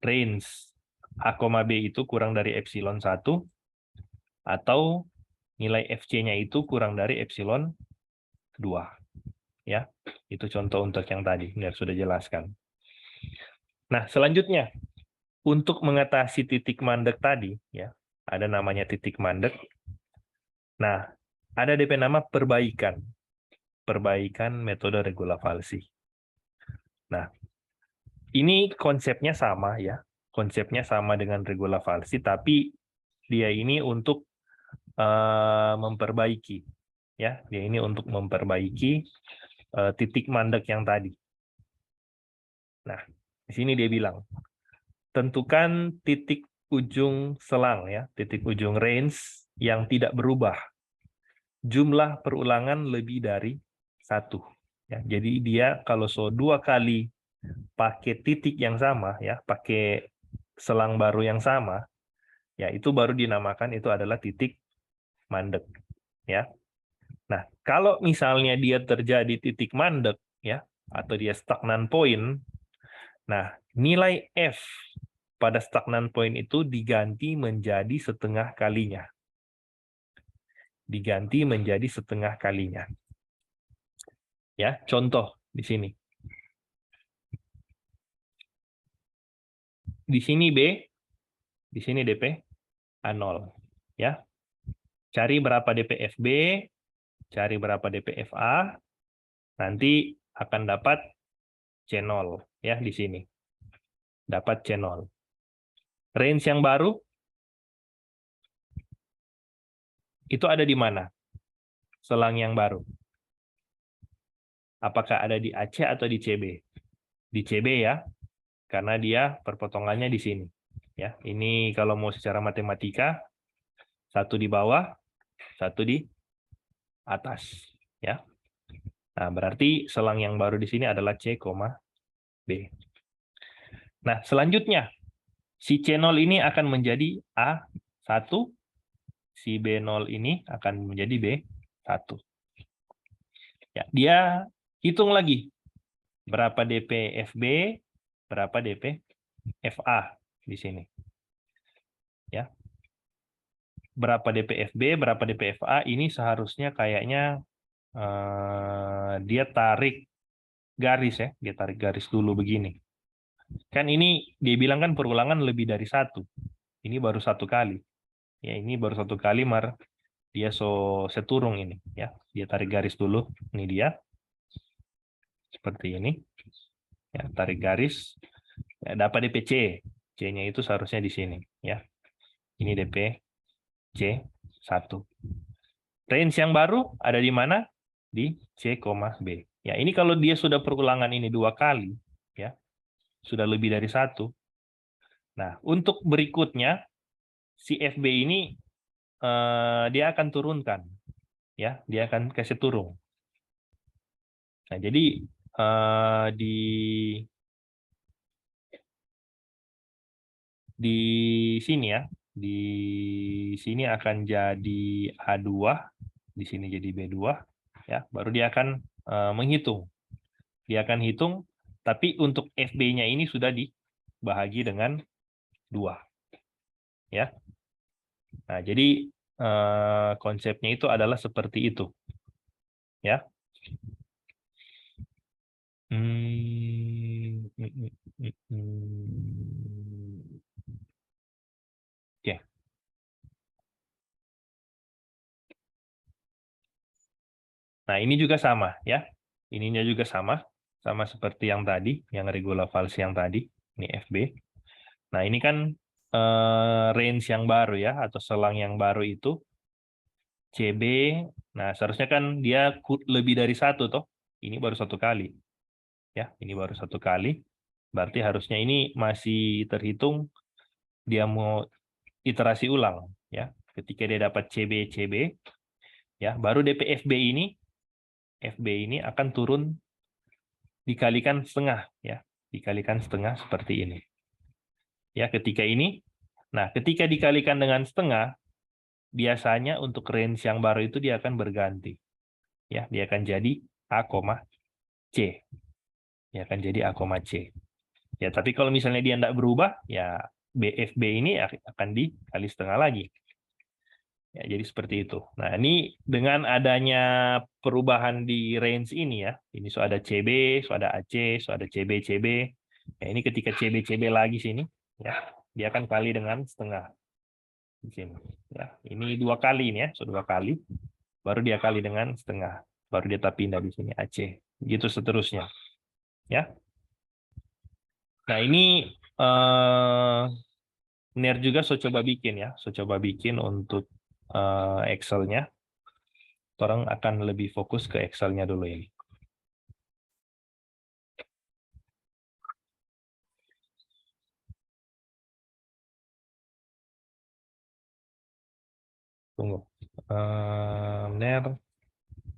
range A, B itu kurang dari epsilon 1, atau nilai FC-nya itu kurang dari epsilon 2. Ya, itu contoh untuk yang tadi, ini sudah jelaskan. Nah, selanjutnya, untuk mengatasi titik mandek tadi, ya, ada namanya titik mandek. Nah, ada DP nama perbaikan. Perbaikan metode regula falsi. Nah, ini konsepnya sama ya. Konsepnya sama dengan regula falsi, tapi dia ini untuk memperbaiki. Ya, dia ini untuk memperbaiki titik mandek yang tadi. Nah, di sini dia bilang, tentukan titik ujung selang ya, titik ujung range yang tidak berubah. Jumlah perulangan lebih dari 1. Ya, jadi dia kalau 2 kali pakai titik yang sama ya, pakai selang baru yang sama, ya itu baru dinamakan itu adalah titik mandek ya. Nah, kalau misalnya dia terjadi titik mandek ya, atau dia stagnan point, nah nilai F pada stagnan point itu diganti menjadi setengah kalinya. Diganti menjadi setengah kalinya. Ya, contoh di sini. Di sini B, di sini DP A0 ya. Cari berapa DP FB, cari berapa DP FA, nanti akan dapat C0 ya di sini. Dapat C0. Range yang baru itu ada di mana? Selang yang baru. Apakah ada di AC atau di CB? Di CB ya, karena dia perpotongannya di sini. Ya, ini kalau mau secara matematika, satu di bawah, satu di atas. Ya. Nah, berarti selang yang baru di sini adalah C, B. Nah, selanjutnya, si C0 ini akan menjadi A1, si B0 ini akan menjadi B1. Ya, dia hitung lagi berapa DP FB, berapa DP FA di sini. Ya. Berapa DP FB, berapa DP FA, ini seharusnya kayaknya dia tarik garis ya, dia tarik garis dulu begini. Kan ini dia bilang kan perulangan lebih dari 1. Ini baru 1 kali. Ya, ini baru 1 kali, dia seturung ini ya. Dia tarik garis dulu. Ini dia. Seperti ini. Ya, tarik garis. Ya, dapat DP C. C-nya itu seharusnya di sini ya. Ini DP C1. Range yang baru ada di mana? Di C, B. Ya, ini kalau dia sudah perulangan ini 2 kali ya. Sudah lebih dari 1. Nah, untuk berikutnya si FB ini dia akan turunkan ya, dia akan kasih turun. Nah, jadi di sini ya, di sini akan jadi A2, di sini jadi B2 ya, baru dia akan menghitung. Dia akan hitung, tapi untuk FB-nya ini sudah dibahagi dengan 2 ya. Nah, jadi konsepnya itu adalah seperti itu ya. Oke. Nah, ini juga sama ya. Ininya juga sama seperti yang tadi, yang regula falsi yang tadi, ini FB. Nah, ini kan range yang baru ya, atau selang yang baru itu CB. Nah, seharusnya kan dia lebih dari 1 toh. Ini baru 1 kali. Ya, ini baru 1 kali. Berarti harusnya ini masih terhitung dia mau iterasi ulang ya. Ketika dia dapat CB, ya, baru DP FB ini akan turun dikalikan setengah, ya, dikalikan setengah seperti ini. Ya, ketika ini, nah, ketika dikalikan dengan setengah, biasanya untuk range yang baru itu dia akan berganti. Ya, dia akan jadi A, C. Dia akan jadi A, C. Ya, tapi kalau misalnya dia tidak berubah, ya BFB ini akan dikali setengah lagi. Ya, jadi seperti itu. Nah, ini dengan adanya perubahan di range ini ya, ini so ada CB, so ada AC, so ada CB. Ya, ini ketika CB lagi sini, ya, dia akan kali dengan setengah. Di sini. Ya, ini 2 kali ini ya, so 2 kali. Baru dia kali dengan setengah. Baru dia pindah di sini AC. Gitu seterusnya. Ya. Nah, ini Ner juga so coba bikin ya, so coba bikin untuk Excel-nya. Orang akan lebih fokus ke Excel-nya dulu ini. Tunggu. Ner,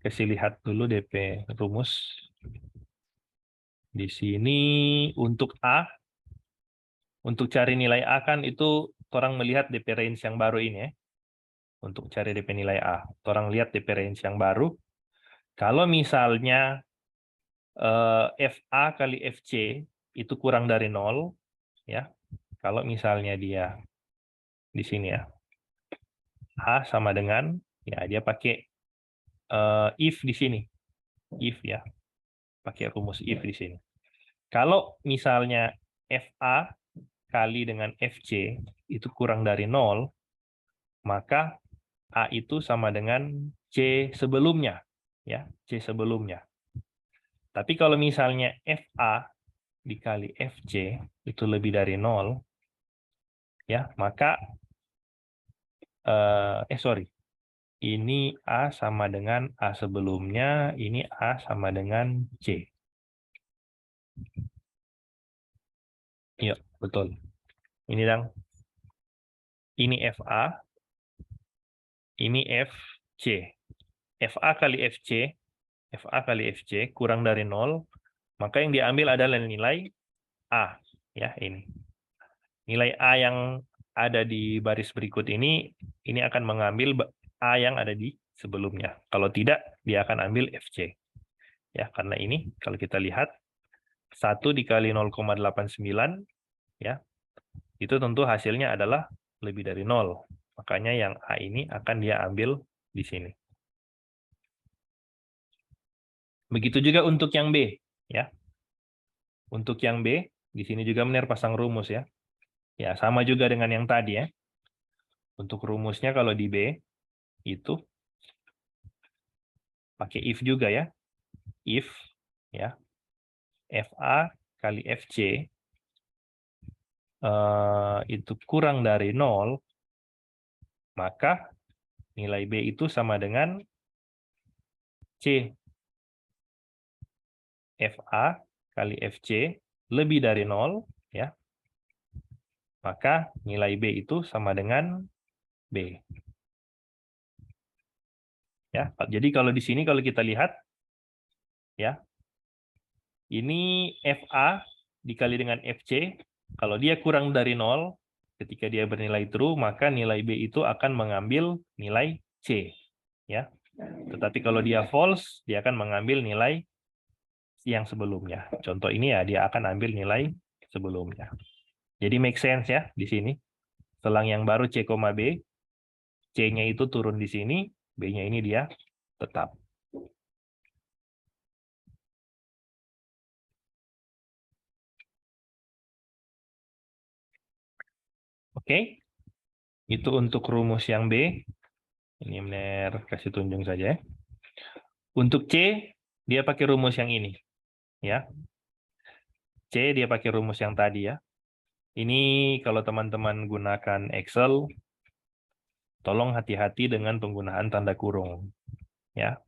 kasih lihat dulu DP rumus. Di sini untuk A, untuk cari nilai A kan itu orang melihat DP range yang baru ini ya. Untuk cari DP nilai A. Orang lihat DP range yang baru. Kalau misalnya FA kali FC itu kurang dari 0, ya. Kalau misalnya dia di sini ya, A sama dengan, ya dia pakai if di sini. If ya. Pakai rumus if di sini. Kalau misalnya FA kali dengan FC itu kurang dari 0, maka A itu sama dengan C sebelumnya. Ya, C sebelumnya. Tapi kalau misalnya FA dikali FC itu lebih dari 0, ya, maka ini A sama dengan A sebelumnya, ini A sama dengan C. Iya, betul. Ini dang. Ini FA, ini FC. FA kali FC kurang dari 0, maka yang diambil adalah nilai A. Ya, ini. Nilai A yang ada di baris berikut ini akan mengambil A yang ada di sebelumnya. Kalau tidak, dia akan ambil FC. Ya, karena ini kalau kita lihat 1 dikali 0,89, ya, itu tentu hasilnya adalah lebih dari 0. Makanya yang A ini akan dia ambil di sini. Begitu juga untuk yang B, ya. Untuk yang B, di sini juga Ner pasang rumus ya. Ya, sama juga dengan yang tadi ya. Untuk rumusnya kalau di B itu pakai if juga ya. If ya. FA kali FC itu kurang dari 0, maka nilai B itu sama dengan C. FA kali FC lebih dari 0, ya, maka nilai B itu sama dengan B. Ya, jadi kalau di sini kalau kita lihat, ya, ini FA dikali dengan FC, kalau dia kurang dari 0, ketika dia bernilai true, maka nilai B itu akan mengambil nilai C. Ya. Tetapi kalau dia false, dia akan mengambil nilai yang sebelumnya. Contoh ini ya, dia akan ambil nilai sebelumnya. Jadi make sense ya di sini. Selang yang baru C, B, C-nya itu turun di sini, B-nya ini dia tetap. Oke. Itu untuk rumus yang B. Ini Ner kasih tunjuk saja ya. Untuk C, dia pakai rumus yang ini. Ya. C, dia pakai rumus yang tadi ya. Ini kalau teman-teman gunakan Excel, tolong hati-hati dengan penggunaan tanda kurung. Ya.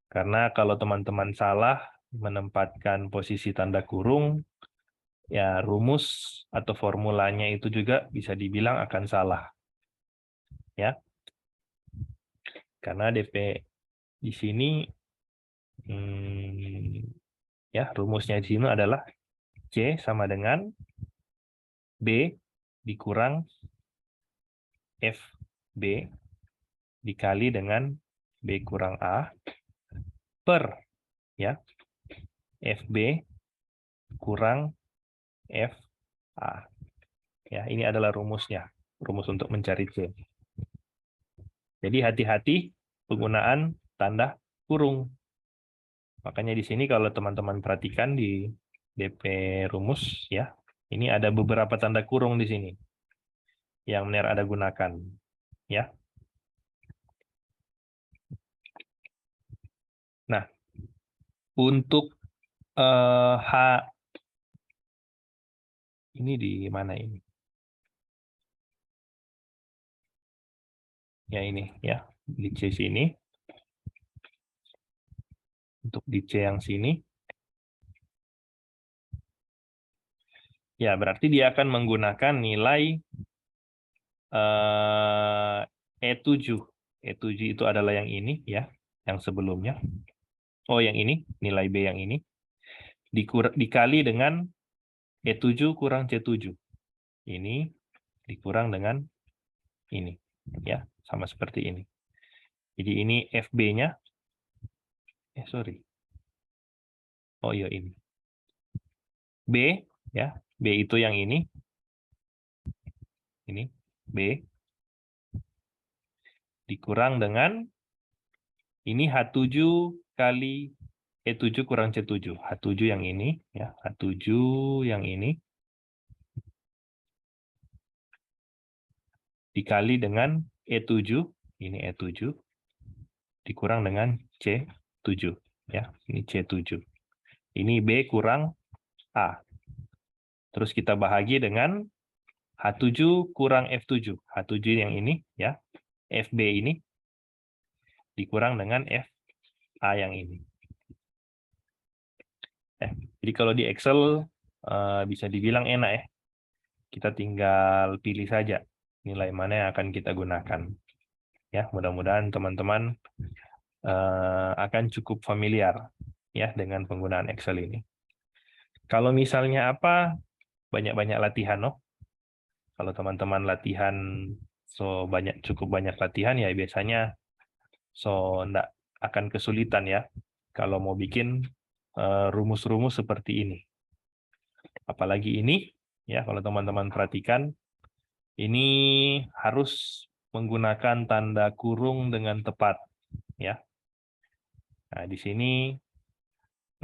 Karena kalau teman-teman salah menempatkan posisi tanda kurung, ya rumus atau formulanya itu juga bisa dibilang akan salah. ya. Karena DP di sini ya rumusnya di sini adalah C sama dengan B dikurang FB dikali dengan B kurang A per ya FB kurang FA. Ya, ini adalah rumusnya, rumus untuk mencari C. Jadi hati-hati penggunaan tanda kurung. Makanya di sini kalau teman-teman perhatikan di DP rumus ya, ini ada beberapa tanda kurung di sini yang benar ada gunakan ya. Nah, untuk H ini di mana ini? Ya ini ya, di C sini. Untuk di C yang sini. Ya, berarti dia akan menggunakan nilai E7. E7 itu adalah yang ini ya, yang sebelumnya. Oh, yang ini, nilai B yang ini. Dikali dengan E7 kurang C7. Ini dikurang dengan ini. Ya, sama seperti ini. Jadi ini FB-nya. Sorry. Oh iya, ini. B, ya. B itu yang ini. Ini, B. Dikurang dengan ini H7 kali E7 kurang C7. H7 yang ini, ya. H7 yang ini. Dikali dengan E7, ini E7. Dikurang dengan C7. Ya, ini C7. Ini B kurang A. Terus kita bahagi dengan H7 kurang F7. H7 yang ini, ya. FB ini. Dikurang dengan FA yang ini. Jadi kalau di Excel bisa dibilang enak ya. Kita tinggal pilih saja nilai mana yang akan kita gunakan. Ya, mudah-mudahan teman-teman akan cukup familiar ya dengan penggunaan Excel ini. Kalau misalnya apa, banyak-banyak latihan, no? Kalau teman-teman latihan cukup banyak latihan ya biasanya nggak akan kesulitan ya kalau mau bikin rumus-rumus seperti ini. Apalagi ini ya, kalau teman-teman perhatikan ini harus menggunakan tanda kurung dengan tepat ya. Nah, di sini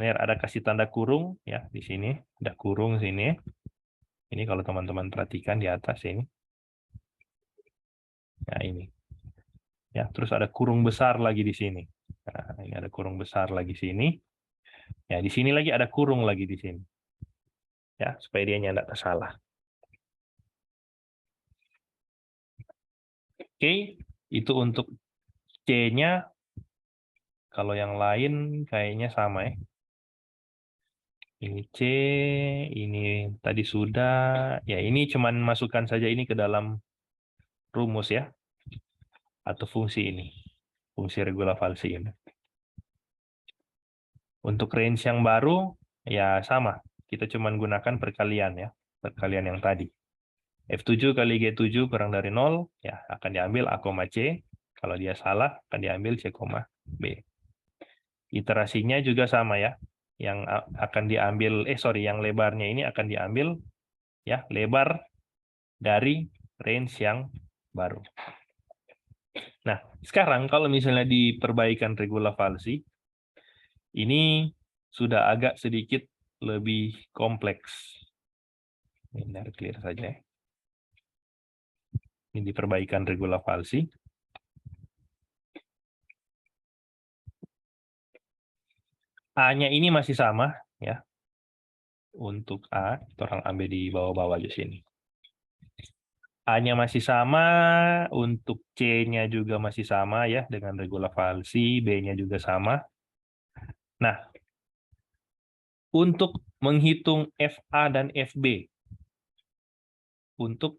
ada kasih tanda kurung ya, di sini ada kurung sini. Ini kalau teman-teman perhatikan di atas ini. Nah, ini. Ya, terus ada kurung besar lagi di sini. Nah, ini ada kurung besar lagi sini. Ya, di sini lagi ada kurung lagi di sini. Ya, supaya dia tidak salah. Oke, itu untuk C-nya. Kalau yang lain kayaknya sama ya. Ini C, ini tadi sudah. Ya, ini cuman masukkan saja ini ke dalam rumus ya. Atau fungsi ini. Fungsi regulavalsi ini. Untuk range yang baru, ya sama. Kita cuman gunakan perkalian ya. Perkalian yang tadi. F7 kali G7 kurang dari 0, ya akan diambil A, C. Kalau dia salah, akan diambil C, B. Iterasinya juga sama ya. Yang akan diambil, yang lebarnya ini akan diambil ya lebar dari range yang baru. Nah, sekarang kalau misalnya di perbaikan regulavalsi, ini sudah agak sedikit lebih kompleks. Ini clear saja ya. Ini di perbaikan regulavalsi. A-nya ini masih sama ya. Untuk A, kita orang ambil di bawah-bawah di sini. A-nya masih sama, untuk C-nya juga masih sama ya dengan regulavalsi, B-nya juga sama. Nah, untuk menghitung FA dan FB, untuk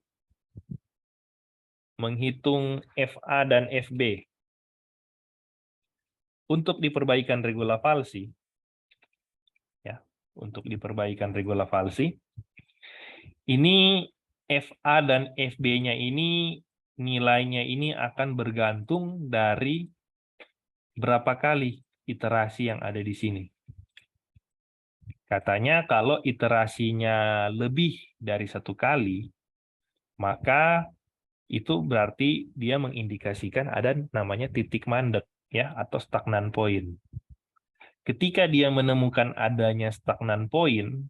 menghitung FA dan FB. Untuk diperbaikan regula falsi, ya, untuk diperbaikan regula falsi, ini FA dan FB-nya ini nilainya ini akan bergantung dari berapa kali iterasi yang ada di sini. Katanya kalau iterasinya lebih dari 1 kali, maka itu berarti dia mengindikasikan ada namanya titik mandek, ya, atau stagnan point. Ketika dia menemukan adanya stagnan point,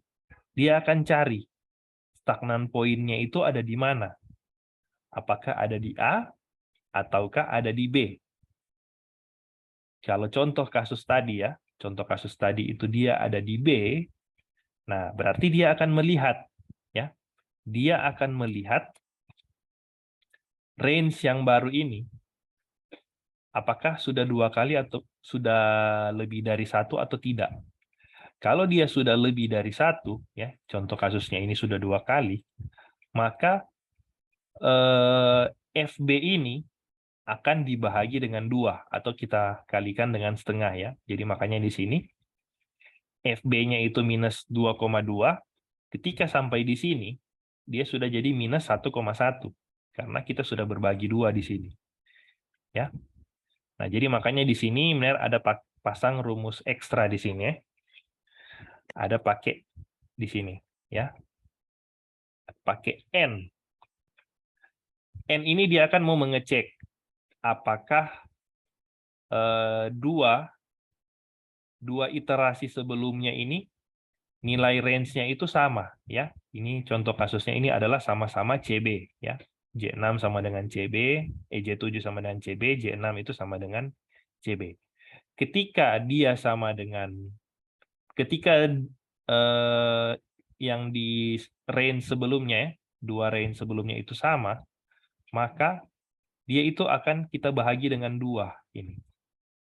dia akan cari stagnan pointnya itu ada di mana. Apakah ada di A ataukah ada di B. Kalau contoh kasus tadi, ya, contoh kasus tadi itu dia ada di B, nah berarti dia akan melihat, ya, dia akan melihat range yang baru ini, apakah sudah 2 kali atau sudah lebih dari 1 atau tidak. Kalau dia sudah lebih dari 1, ya, contoh kasusnya ini sudah 2 kali, maka FB ini akan dibahagi dengan 2 atau kita kalikan dengan setengah, ya. Jadi makanya di sini FB-nya itu minus 2,2, ketika sampai di sini dia sudah jadi minus 1,1 karena kita sudah berbagi 2 di sini. Ya. Nah, jadi makanya di sini benar ada pasang rumus ekstra di sini, ya. Ada pakai di sini, ya. Pakai N. N ini dia akan mau mengecek apakah dua iterasi sebelumnya ini nilai range-nya itu sama, ya. Ini contoh kasusnya ini adalah sama-sama CB, ya. J6 sama dengan CB, J7 sama dengan CB, J6 itu sama dengan CB. Ketika dia sama dengan yang di range sebelumnya, ya, 2 range sebelumnya itu sama, maka dia itu akan kita bahagi dengan 2 ini.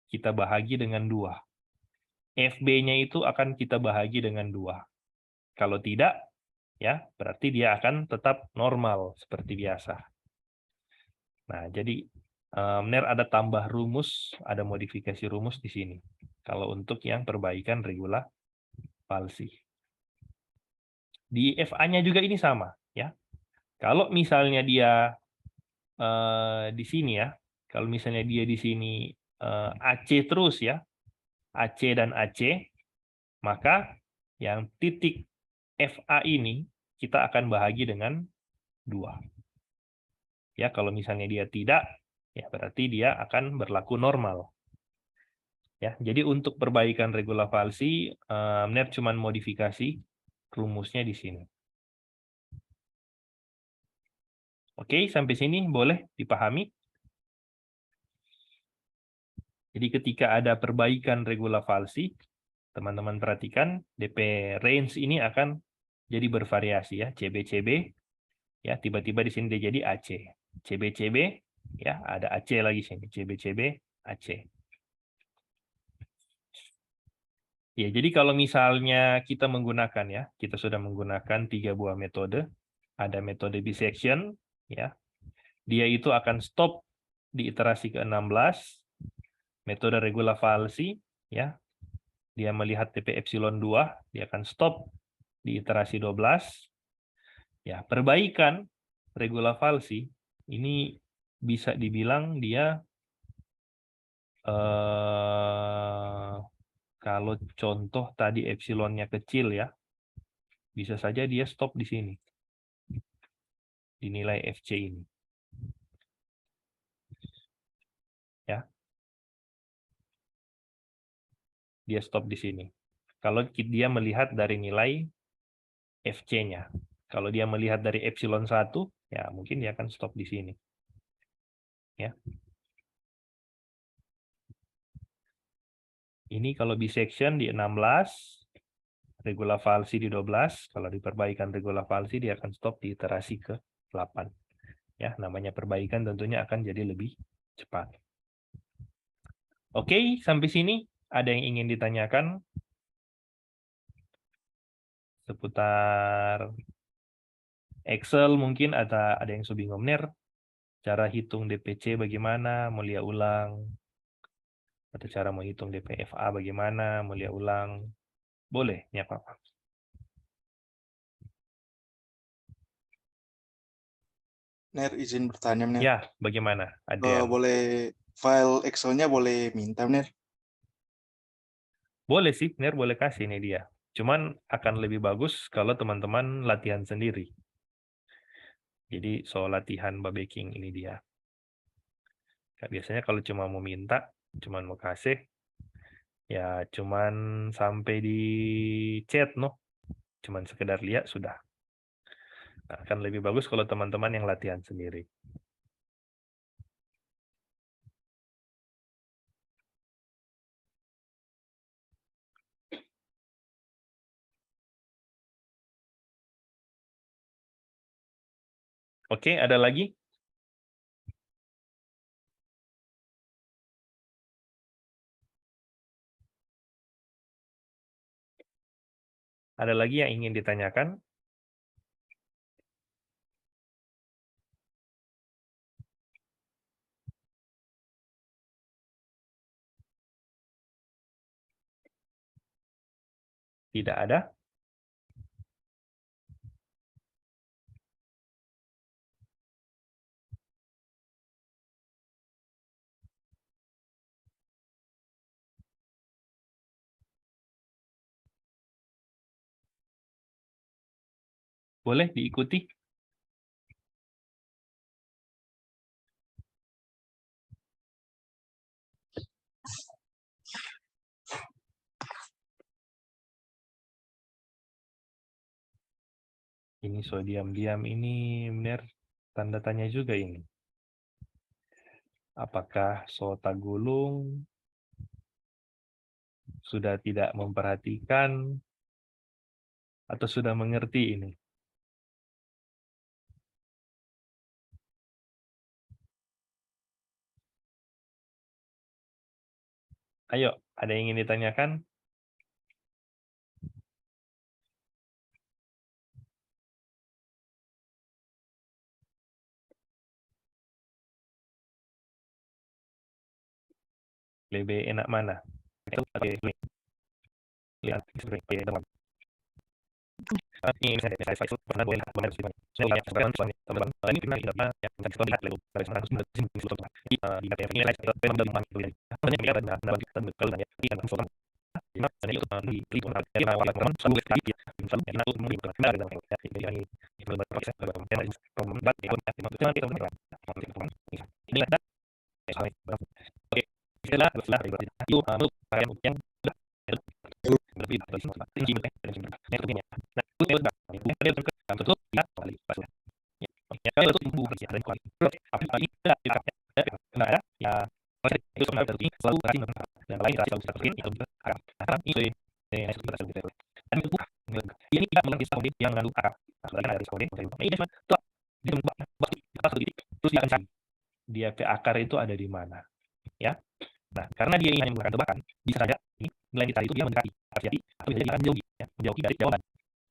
Kita bahagi dengan 2. FB-nya itu akan kita bahagi dengan 2. Kalau tidak, ya, berarti dia akan tetap normal seperti biasa. Nah, jadi benar ada tambah rumus, ada modifikasi rumus di sini. Kalau untuk yang perbaikan regula falsi. Di FA-nya juga ini sama, ya. Kalau misalnya dia di sini, ya, kalau misalnya dia di sini AC terus, ya, AC dan AC, maka yang titik FA ini kita akan bahagi dengan 2. Ya, kalau misalnya dia tidak, ya berarti dia akan berlaku normal. Ya, jadi untuk perbaikan regula falsi, benar cuman modifikasi rumusnya di sini. Oke, sampai sini boleh dipahami? Jadi ketika ada perbaikan regula falsi, teman-teman perhatikan DP range ini akan jadi bervariasi, ya, CB-CB, ya, tiba-tiba di sini dia jadi AC. CB-CB, ya, ada AC lagi sini, CB-CB, AC. Ya, jadi kalau misalnya kita menggunakan, ya, kita sudah menggunakan 3 buah metode. Ada metode bisection, ya. Dia itu akan stop di iterasi ke-16. Metode regula falsi, ya. Dia melihat TP epsilon 2, dia akan stop di iterasi 12. Ya, perbaikan regula falsi ini bisa dibilang dia kalau contoh tadi epsilonnya kecil, ya, bisa saja dia stop di sini, di nilai FC ini. Ya. Dia stop di sini. Kalau dia melihat dari nilai FC-nya. Kalau dia melihat dari epsilon 1, ya mungkin dia akan stop di sini. Ya. Ini kalau bisection di 16, regula falsi di 12, kalau diperbaikan regula falsi dia akan stop di iterasi ke-8. Ya, namanya perbaikan tentunya akan jadi lebih cepat. Oke, sampai sini ada yang ingin ditanyakan seputar Excel mungkin, ada yang bingung, Ner? Cara hitung DPC bagaimana, mulia ulang. Atau cara mau hitung DPFA bagaimana, mulia ulang. Boleh, ya Pak. Ner, izin bertanya, Ner. Ya, bagaimana? Adrian? Boleh file Excel-nya boleh minta, Ner? Boleh sih, Ner boleh kasih ini dia. Cuman akan lebih bagus kalau teman-teman latihan sendiri. Jadi soal latihan babaking ini dia. Biasanya kalau cuma mau minta, cuman mau kasih, ya cuman sampai di chat, no? Cuman sekedar lihat sudah. Nah, akan lebih bagus kalau teman-teman yang latihan sendiri. Oke, ada lagi? Ada lagi yang ingin ditanyakan? Tidak ada? Boleh diikuti? Ini so diam-diam ini benar tanda tanya juga ini. Apakah so tagulung sudah tidak memperhatikan atau sudah mengerti ini? Ayo, ada yang ingin ditanyakan? Lebih enak mana? Lihat, teman. Ini saya pernah boleh saya lihat teman-teman ini pernah lihat ya kita lihat lalu dari sana harus di ini lain memang dari mana itu ya banyak ya dan kalau ya di kan soal ini itu di jadi awal teman selalu sekali ya selalu ya itu mungkin benar ya ini itu proses ya problem bat ya ini ada oke setelah itu kalian yang lebih dari tinggi kalau itu tumbuh ya dan kuat tapi tidak karena ya itu sebenarnya selalu kasih yang lain kasih satu itu juga karena itu dan itu ini tidak mengandung yang mengandung akar sebenarnya ada risiko ini cuma terus dia akan cari dia ke akar itu ada di mana ya. Nah, karena dia ini hanya menggunakan tebakan, bisa saja ini nilai kita itu dia mendekati, hati-hati, atau bisa jadi akan menjauhi, ya, menjauhi dari jawaban.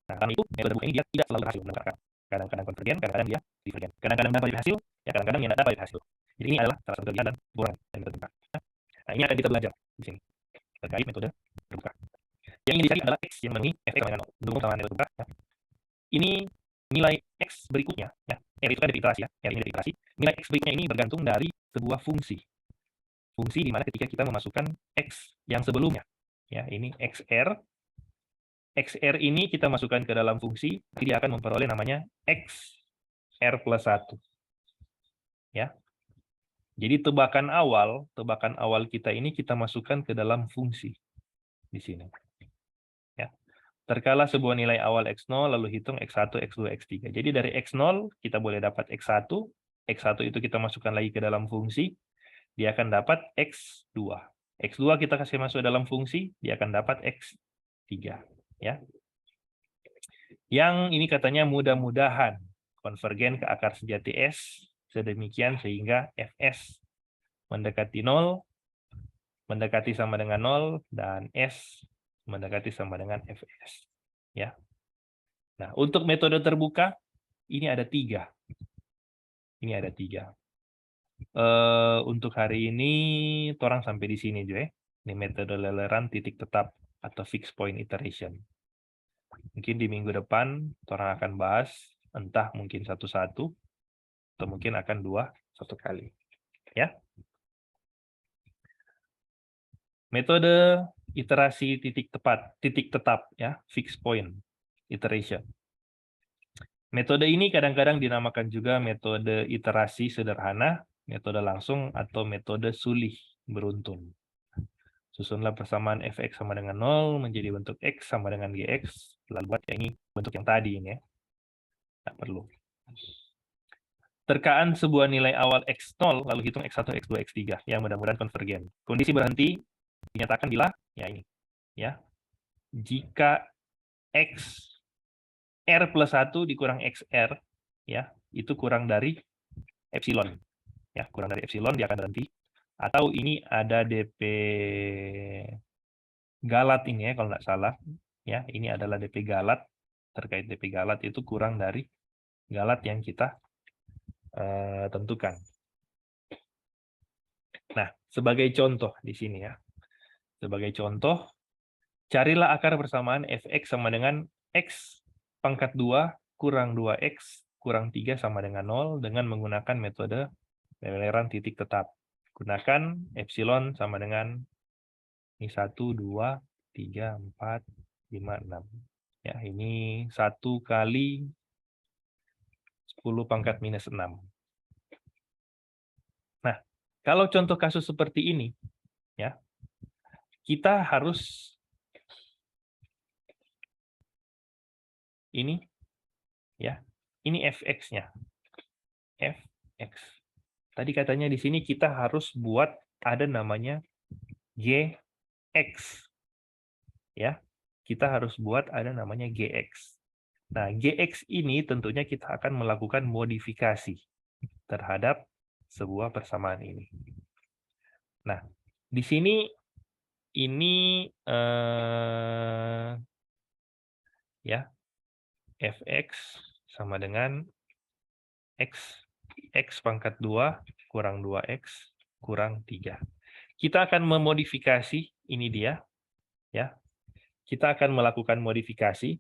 Nah, karena itu metode buku ini dia tidak selalu berhasil menangkap. Kadang-kadang konvergen, kadang-kadang dia divergen. Kadang-kadang dapat hasil, ya kadang-kadang dia tidak dapat hasil. Jadi ini adalah salah satu kelebihan dan kekurangan dari metode terbuka. Nah, ini akan kita belajar di sini terkait metode terbuka. Yang ingin dicari adalah X yang memenuhi efek dengan mendukung sama metode terbuka. Ya. Ini nilai X berikutnya, ya, R itu kan dari iterasi ya, R ini dari iterasi. Nilai X berikutnya ini bergantung dari sebuah fungsi. Fungsi di mana ketika kita memasukkan X yang sebelumnya. Ya, ini XR. XR ini kita masukkan ke dalam fungsi, dia akan memperoleh namanya XR plus 1. Ya. Jadi tebakan awal kita ini kita masukkan ke dalam fungsi di sini. Ya. Terkala sebuah nilai awal X0 lalu hitung X1, X2, X3. Jadi dari X0 kita boleh dapat X1, X1 itu kita masukkan lagi ke dalam fungsi, dia akan dapat X2. X2 kita kasih masuk dalam fungsi, dia akan dapat X3. Ya. Yang ini katanya mudah-mudahan konvergen ke akar sejati S, sedemikian sehingga Fs mendekati 0, mendekati sama dengan 0, dan S mendekati sama dengan Fs. Ya. Nah, untuk metode terbuka, ini ada 3. Ini ada 3. Untuk hari ini, torang sampai di sini juga ya. Ini metode leleran titik tetap atau fixed point iteration. Mungkin di minggu depan, torang akan bahas entah mungkin satu-satu, atau mungkin akan dua satu kali. Ya. Metode iterasi titik tetap ya, fixed point iteration. Metode ini kadang-kadang dinamakan juga metode iterasi sederhana, metode langsung, atau metode sulih beruntun. Susunlah persamaan fx sama dengan 0 menjadi bentuk x sama dengan gx, lalu buat yang ini bentuk yang tadi ini ya. Tidak perlu. Terkaan sebuah nilai awal x0, lalu hitung x1, x2, x3, yang mudah-mudahan konvergen. Kondisi berhenti dinyatakan bila, ya ini, ya, jika x R plus 1 dikurang XR, ya, itu kurang dari epsilon. Ya, kurang dari epsilon, dia akan berhenti. Atau ini ada DP galat ini ya, kalau nggak salah. Ya, ini adalah DP galat. Terkait DP galat itu kurang dari galat yang kita tentukan. Nah, sebagai contoh di sini ya. Sebagai contoh, carilah akar bersamaan fx sama dengan x pangkat 2 kurang 2x kurang 3 sama dengan 0 dengan menggunakan metode leleran titik tetap. Gunakan epsilon sama dengan ini 1, 2, 3, 4, 5, 6. Ya, ini 1 kali 10 pangkat minus 6. Nah, kalau contoh kasus seperti ini, ya, kita harus ini ya, ini fx-nya. Fx. Tadi katanya di sini kita harus buat ada namanya gx. Ya. Kita harus buat ada namanya gx. Nah, gx ini tentunya kita akan melakukan modifikasi terhadap sebuah persamaan ini. Nah, di sini ini ya, fx sama dengan x pangkat 2 kurang 2x kurang 3. Kita akan memodifikasi, ini dia, ya. Kita akan melakukan modifikasi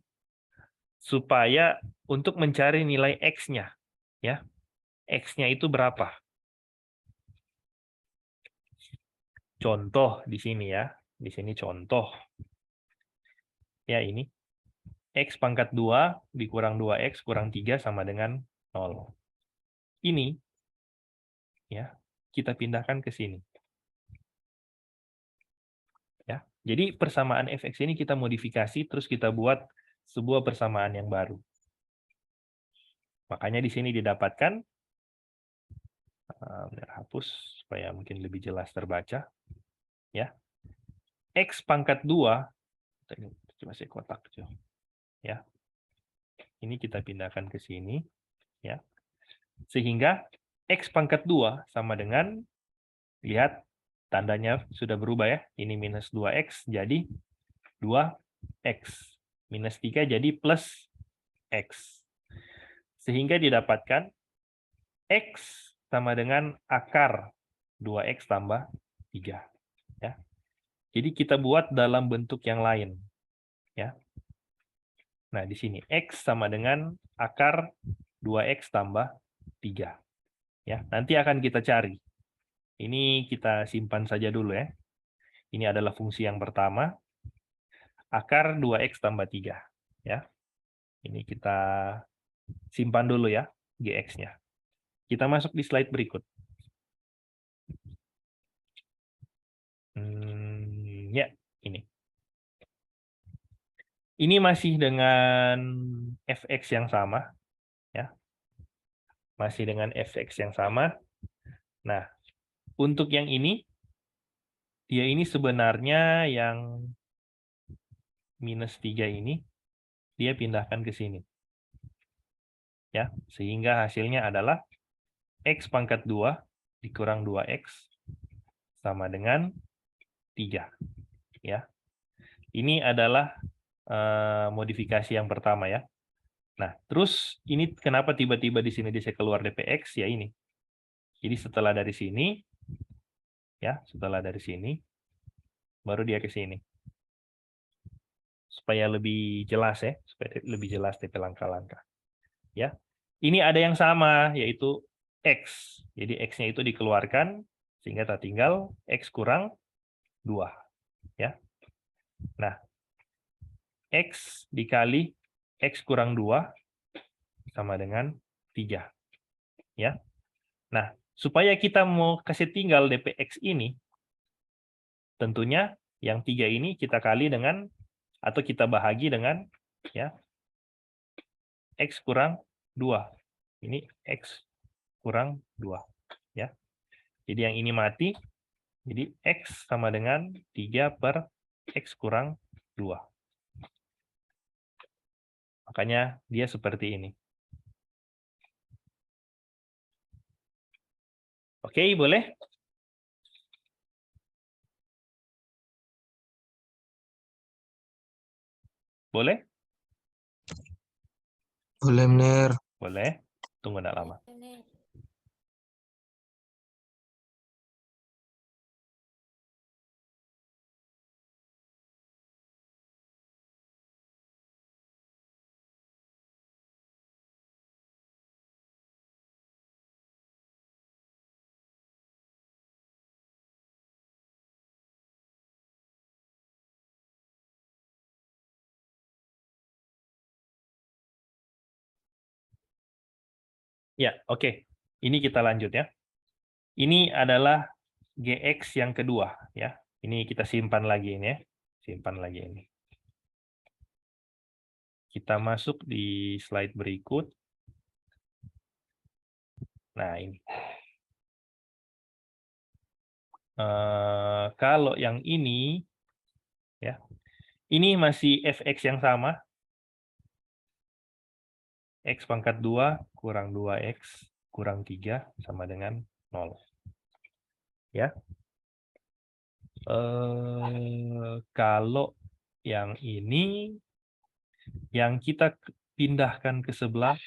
supaya untuk mencari nilai x-nya, ya. X-nya itu berapa? Contoh di sini ya. Di sini contoh. Ya, ini. X pangkat 2 dikurang 2x kurang 3 sama dengan 0. Ini, ya, kita pindahkan ke sini. Ya, jadi persamaan fx ini kita modifikasi, terus kita buat sebuah persamaan yang baru. Makanya di sini didapatkan, hapus supaya mungkin lebih jelas terbaca. Ya, x pangkat 2, coba saya kotak. Ya, ini kita pindahkan ke sini. Ya, sehingga x pangkat 2 sama dengan, lihat, tandanya sudah berubah ya. Ini minus 2x jadi 2x. Minus 3 jadi plus x. Sehingga didapatkan x sama dengan akar 2x tambah 3. Ya. Jadi kita buat dalam bentuk yang lain. Ya. Nah, di sini x sama dengan akar 2x tambah 3. Ya, nanti akan kita cari. Ini kita simpan saja dulu ya. Ini adalah fungsi yang pertama. Akar 2x tambah 3. Ya. Ini kita simpan dulu ya, gx-nya. Kita masuk di slide berikut. Ya, ini. Ini masih dengan fx yang sama. Ya. Masih dengan fx yang sama. Nah, untuk yang ini, dia ini sebenarnya yang minus 3 ini, dia pindahkan ke sini. Ya, sehingga hasilnya adalah x pangkat 2 dikurang 2x sama dengan 3. Ya. Ini adalah modifikasi yang pertama ya. Nah, terus ini kenapa tiba-tiba di sini bisa keluar dpx? Ya ini. Jadi setelah dari sini, ya, setelah dari sini, baru dia ke sini. Supaya lebih jelas ya, supaya lebih jelas TP langkah-langkah. Ya, ini ada yang sama, yaitu X. Jadi X-nya itu dikeluarkan, sehingga tak tinggal X kurang 2. Ya. Nah, X dikali X kurang 2 sama dengan 3. Ya. Nah, supaya kita mau kasih tinggal DPX ini, tentunya yang 3 ini kita kali dengan, atau kita bahagi dengan, ya, X kurang 2. Ini X kurang 2. Ya. Jadi yang ini mati, jadi X sama dengan 3 per X kurang 2. Makanya dia seperti ini. Oke, boleh? Boleh? Boleh, Mener. Boleh. Tunggu enggak lama. Ya, oke. Ini kita lanjut ya. Ini adalah GX yang kedua ya. Ini kita simpan lagi ini ya. Simpan lagi ini. Kita masuk di slide berikut. Nah, ini. Kalau yang ini ya. Ini masih fx yang sama. X pangkat 2 kurang 2X kurang 3 sama dengan 0. Ya. Kalau yang ini, yang kita pindahkan ke sebelah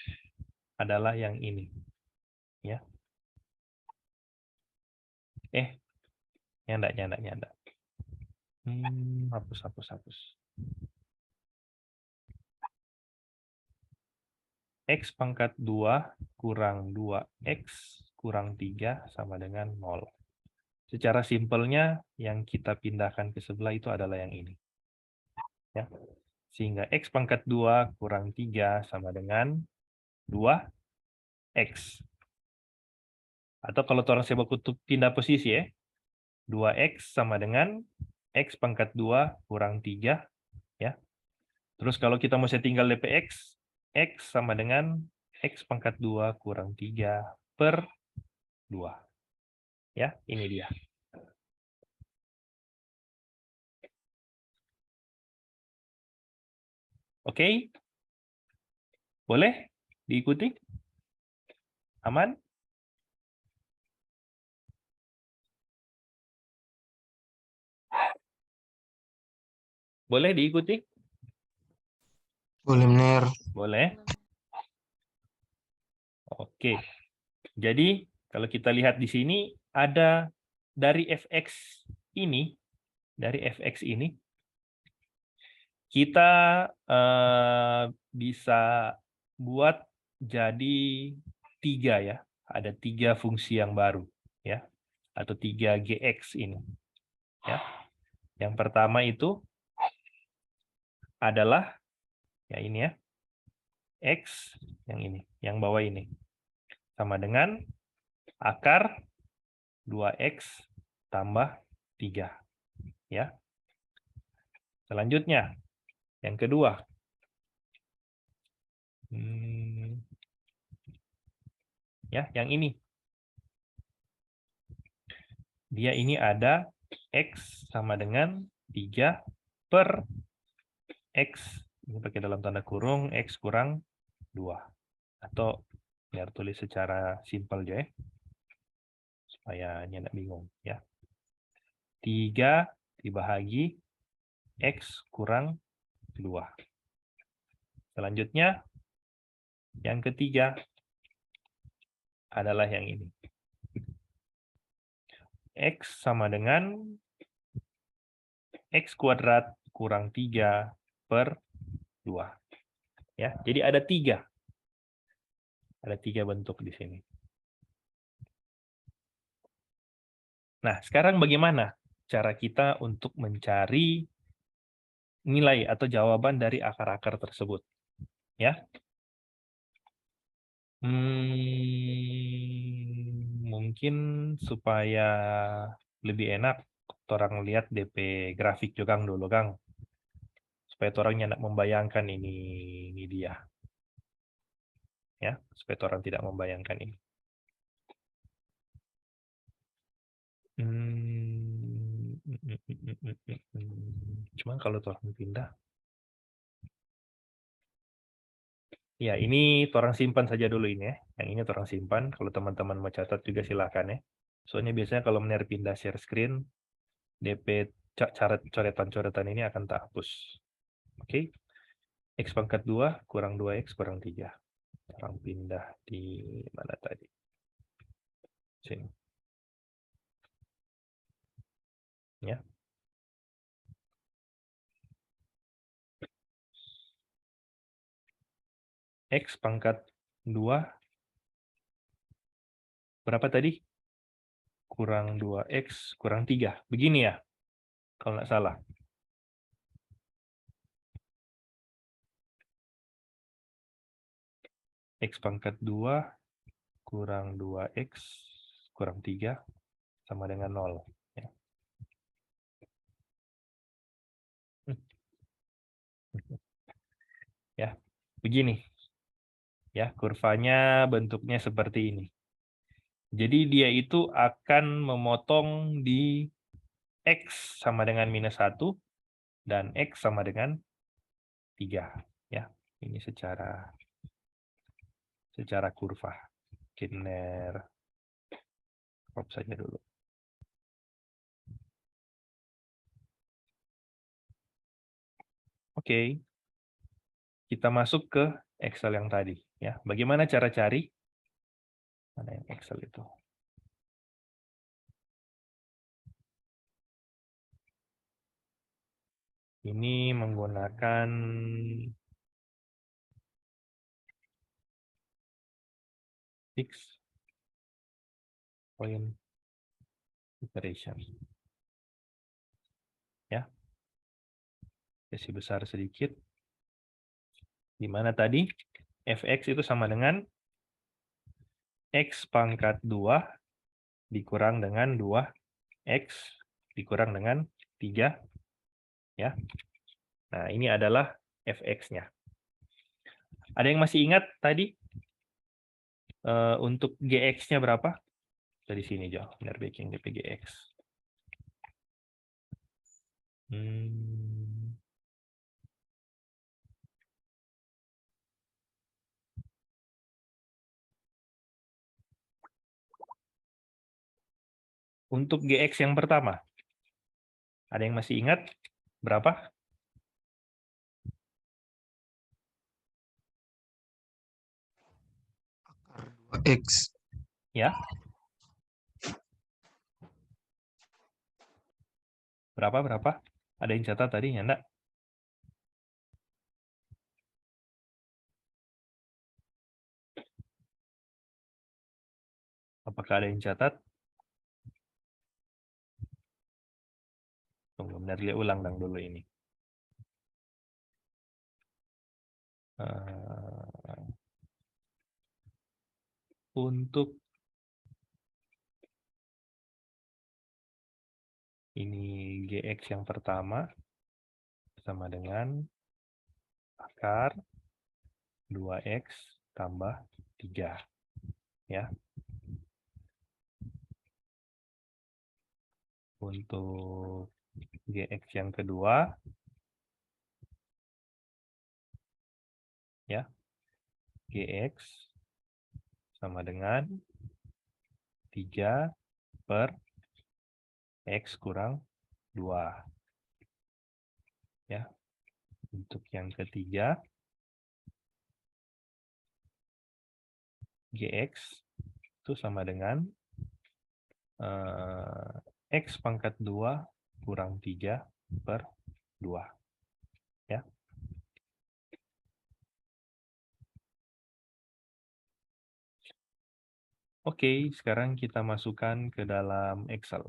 adalah yang ini. Ya. Nyanda. Hapus. X pangkat 2 kurang 2X kurang 3 sama dengan 0. Secara simpelnya, yang kita pindahkan ke sebelah itu adalah yang ini. Ya. Sehingga X pangkat 2 kurang 3 sama dengan 2X. Atau kalau orang saya kutub pindah posisi ya, 2X sama dengan X pangkat 2 kurang 3. Ya. Terus kalau kita mau tinggal DPX, X sama dengan X pangkat 2 kurang 3 per 2. Ya, ini dia. Oke? Boleh diikuti? Aman? Boleh diikuti? Boleh, Mener. Boleh. Oke. Jadi, kalau kita lihat di sini, ada dari fx ini, kita bisa buat jadi 3 ya. Ada 3 fungsi yang baru ya, atau 3 GX ini. Ya. Yang pertama itu adalah ya ini ya, X yang ini, yang bawah ini. Sama dengan akar 2X tambah 3. Ya. Selanjutnya, yang kedua. Ya, yang ini. Dia ini ada X sama dengan 3 per X, ini pakai dalam tanda kurung, X kurang 2. Atau biar tulis secara simpel aja ya, supaya tidak bingung. Ya. 3 dibahagi X kurang 2. Selanjutnya, yang ketiga adalah yang ini. X sama dengan X kuadrat kurang 3 per 2. Ya, jadi ada 3. Ada 3 bentuk di sini. Nah, sekarang bagaimana cara kita untuk mencari nilai atau jawaban dari akar-akar tersebut? Ya. Mungkin supaya lebih enak, orang lihat DP grafik juga dulu, Kang. Supaya orang nyak membayangkan ini dia. Ya, supaya orang tidak membayangkan ini. Cuman kalau orang pindah, ya ini orang simpan saja dulu ini ya. Yang ini orang simpan. Kalau teman-teman mau catat juga silakan ya. Soalnya biasanya kalau meneer pindah share screen, DP coretan-coretan ini akan tak hapus. Oke. X pangkat 2 kurang 2X kurang 3. Orang pindah di mana tadi? Sini. Ya. X pangkat 2 berapa tadi? Kurang 2X kurang 3. Begini ya, kalau nggak salah. X pangkat 2 kurang 2X kurang 3 sama dengan 0. Ya, ya begini. Ya, kurvanya bentuknya seperti ini. Jadi dia itu akan memotong di X sama dengan -1 dan X sama dengan 3. Ya, ini secara kurva. Kiner crop saja dulu. Oke. Kita masuk ke Excel yang tadi. Ya, bagaimana cara cari? Mana yang Excel itu? Ini menggunakan fixed point iteration. Ya. Kasih besar sedikit. Di mana tadi? Fx itu sama dengan X pangkat 2 dikurang dengan 2X dikurang dengan 3. Ya. Nah, ini adalah Fx-nya. Ada yang masih ingat tadi? Untuk Gx-nya berapa? Dari sini, Jo. Benar baking DPGX. Untuk GX yang pertama, ada yang masih ingat berapa? X. Ya. Berapa? Ada yang catat tadi, ya enggak? Apakah ada yang catat? Tunggu, benar lihat ulang dulu ini. Untuk ini GX yang pertama sama dengan akar 2X tambah 3. Ya. Untuk GX yang kedua, ya, GX sama dengan 3 per X kurang 2. Ya. Untuk yang ketiga, GX itu sama dengan X pangkat 2 kurang 3 per 2. Ya. Oke, sekarang kita masukkan ke dalam Excel.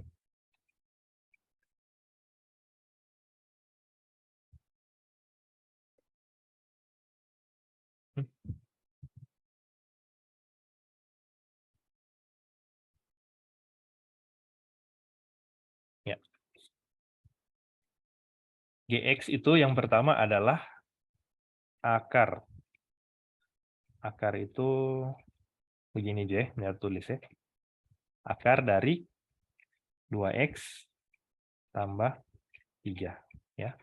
Ya. GX itu yang pertama adalah akar. Akar itu begini aja ya, biar tulis ya. Akar dari 2X tambah 3. Ya.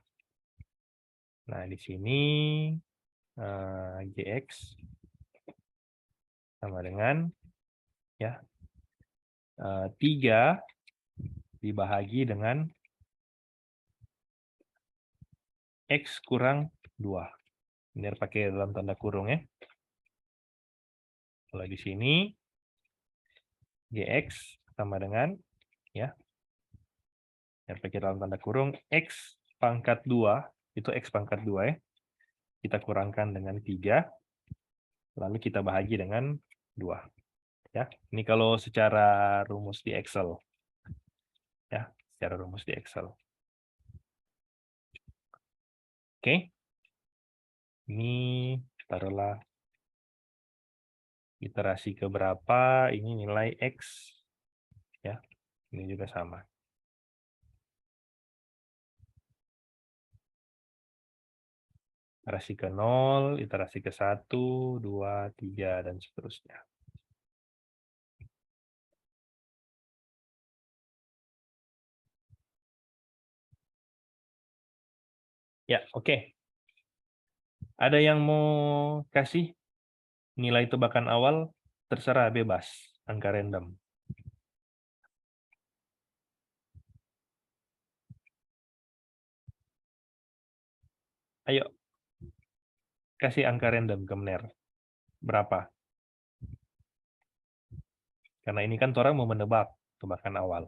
Nah, di sini GX sama dengan ya 3 dibahagi dengan X kurang 2. Ini pakai dalam tanda kurung ya. Kalau di sini GX sama dengan ya, yang pakai dalam tanda kurung X pangkat 2, itu X pangkat 2 ya. Kita kurangkan dengan 3, lalu kita bahagi dengan 2. Ya, ini kalau secara rumus di Excel. Ya, secara rumus di Excel. Oke. Ini taruhlah iterasi keberapa, ini nilai X. Ya, ini juga sama. Iterasi ke 0, iterasi ke 1, 2, 3, dan seterusnya. Ya, oke. Ada yang mau kasih nilai tebakan awal? Terserah, bebas. Angka random. Ayo. Kasih angka random ke Mener. Berapa? Karena ini kan orang mau menebak tebakan awal.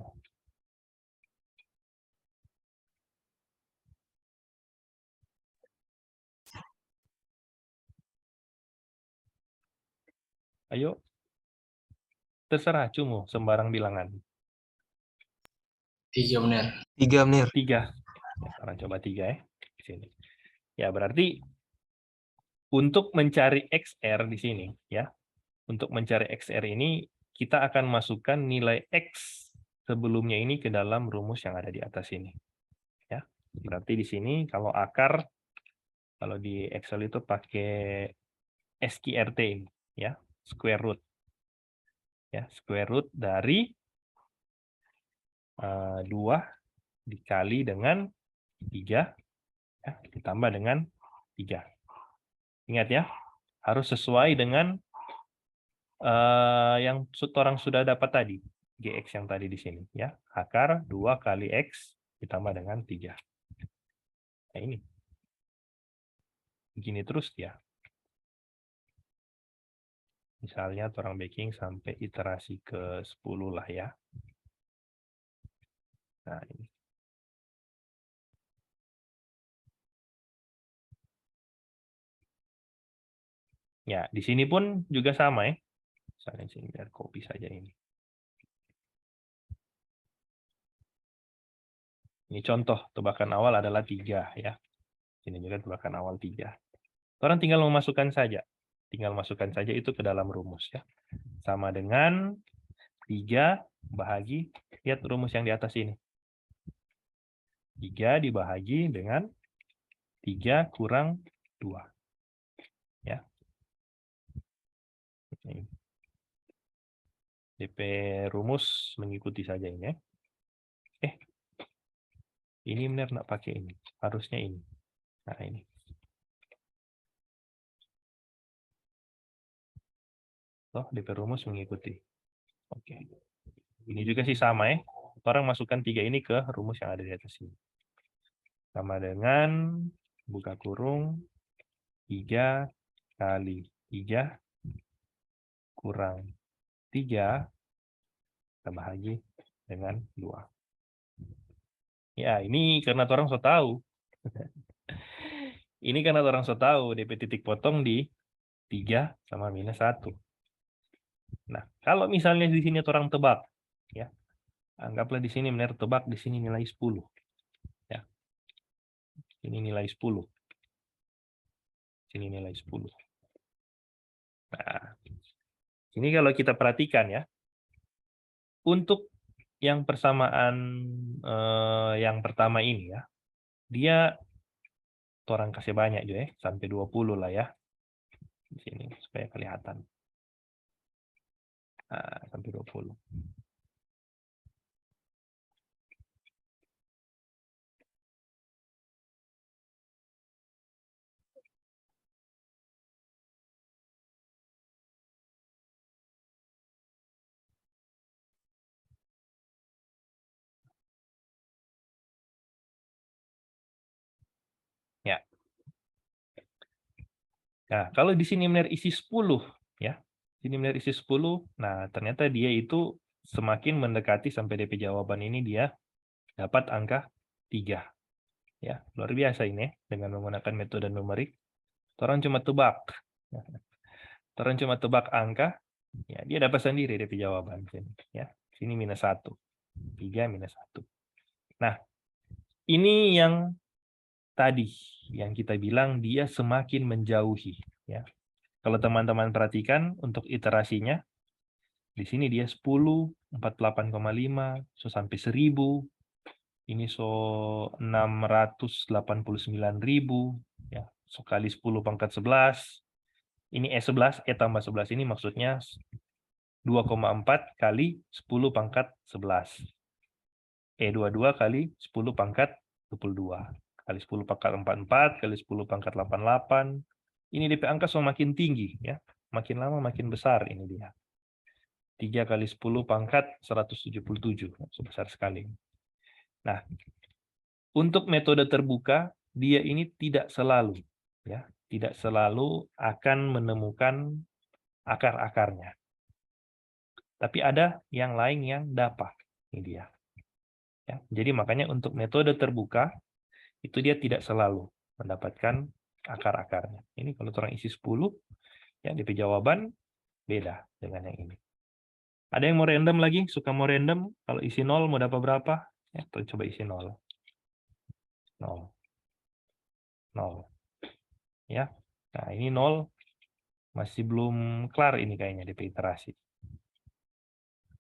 Ayo. Terserah, cumu, sembarang bilangan. 3 Mener. 3 Mener. 3. Ya, sekarang coba 3 ya. Di sini. Ya, berarti untuk mencari XR di sini, ya. Untuk mencari XR ini, kita akan masukkan nilai X sebelumnya ini ke dalam rumus yang ada di atas ini. Ya. Berarti di sini kalau akar, kalau di Excel itu pakai SQRT, ya, square root. Ya, square root dari 2 dikali dengan 3, ya, ditambah dengan 3. Ingat ya, harus sesuai dengan yang orang sudah dapat tadi, GX yang tadi di sini. Ya, akar 2 kali X ditambah dengan 3. Nah, ini. Begini terus ya. Misalnya orang baking sampai iterasi ke 10 lah ya. Nah, ini. Ya, di sini pun juga sama ya. Misalnya sini biar copy saja ini. Ini contoh tebakan awal adalah 3 ya. Ini juga tebakan awal 3. Orang tinggal memasukkan saja. Tinggal masukkan saja itu ke dalam rumus ya. Sama dengan 3 bahagi, lihat rumus yang di atas ini. 3 dibahagi dengan 3 kurang 2. Ya. DP rumus mengikuti saja ini ya. Ini benar nggak pakai ini. Harusnya ini. Nah, ini. Toh, DP rumus mengikuti. Oke. Ini juga sih sama ya. Orang masukkan 3 ini ke rumus yang ada di atas ini. Sama dengan buka kurung 3 kali 3 kurang 3 kita bahagi dengan 2. Ya, ini karena orang so tahu. Ini karena orang so tahu DP titik potong di 3 sama minus 1. Nah, kalau misalnya di sini orang tebak, ya, anggaplah di sini benar tebak, di sini nilai 10. Ya. Ini nilai 10. Sini nilai 10. Nah, ini kalau kita perhatikan ya, untuk yang persamaan yang pertama ini ya, dia orang kasih banyak juga ya, sampai 20 lah ya. Di sini supaya kelihatan. Nah, sampai 20. Ya. Nah, kalau di sini benar isi 10 ya. Sini benar isi 10. Nah, ternyata dia itu semakin mendekati sampai DP jawaban ini dia dapat angka 3. Ya, luar biasa ini dengan menggunakan metode numerik. Orang cuma tebak. Orang cuma tebak angka, ya dia dapat sendiri DP jawaban sini, ya. Sini minus 1. 3 minus 1. Nah, ini yang tadi yang kita bilang dia semakin menjauhi, ya. Kalau teman-teman perhatikan untuk iterasinya, di sini dia 10, 48,5, so sampai 1000, ini so 689.000, ya, so kali 10 pangkat 11, ini E11, E tambah 11 ini maksudnya 2,4 kali 10 pangkat 11. E22 kali 10 pangkat 22. Kali 10 pangkat 44, kali 10 pangkat 88. Ini DP angka semakin tinggi, ya. Makin lama makin besar ini dia. 3 kali 10 pangkat 177. Sebesar sekali. Nah, untuk metode terbuka, dia ini tidak selalu, ya, tidak selalu akan menemukan akar-akarnya. Tapi ada yang lain yang dapat. Ini dia. Ya, jadi makanya untuk metode terbuka, itu dia tidak selalu mendapatkan akar-akarnya. Ini kalau orang isi 10, ya DP jawaban beda dengan yang ini. Ada yang mau random lagi? Suka mau random? Kalau isi 0 mau dapat berapa? Ya, coba isi 0. 0. 0. Ya. Nah, ini 0 masih belum kelar ini kayaknya DP iterasi.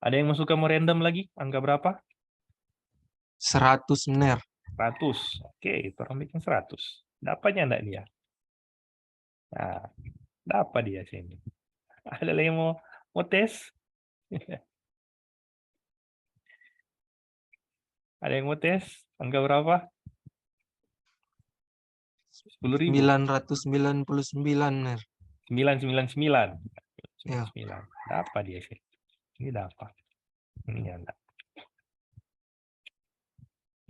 Ada yang mau suka mau random lagi? Angka berapa? 100 bener. 100. Oke, itu orang bikin 100. Dapatnya enggak dia? Nah, dapat dia sini. Ada lagi yang mau tes? Ada yang mau tes? Angka berapa? 10.000. 999 bener. 999. Ya. 99. Dapat dia sih. Ini dapat. Ini enggak.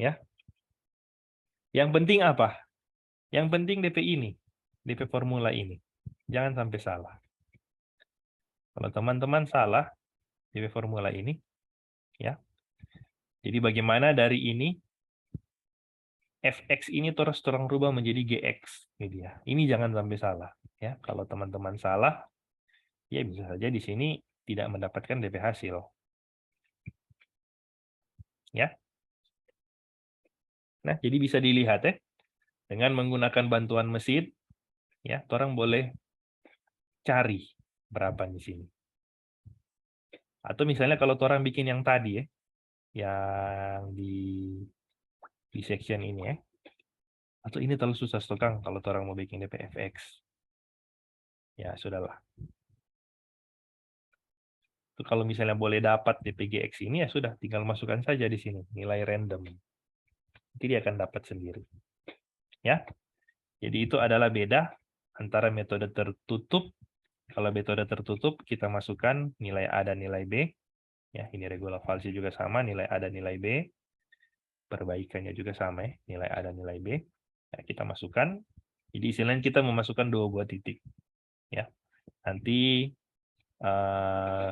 Ya. Yang penting apa? Yang penting DP ini. DP formula ini. Jangan sampai salah. Kalau teman-teman salah DP formula ini, ya. Jadi bagaimana dari ini fx ini terus terang rubah menjadi gx, ini dia. Ini jangan sampai salah, ya. Kalau teman-teman salah, ya bisa saja di sini tidak mendapatkan DP hasil. Ya. Nah, jadi bisa dilihat ya. Dengan menggunakan bantuan mesin, ya, orang boleh cari berapa di sini. Atau misalnya kalau orang bikin yang tadi ya, yang di section ini ya. Atau ini terlalu susah Kang kalau orang mau bikin DPFX. Ya, sudahlah. Itu kalau misalnya boleh dapat DPGX ini ya sudah, tinggal masukkan saja di sini nilai random. Nanti dia akan dapat sendiri. Ya. Jadi itu adalah beda antara metode tertutup. Kalau metode tertutup kita masukkan nilai A dan nilai B. Ya, ini regula falsi juga sama, nilai A dan nilai B. Perbaikannya juga sama ya, nilai A dan nilai B. Nah, kita masukkan. Jadi istilahnya kita memasukkan 2 buah titik. Ya. Nanti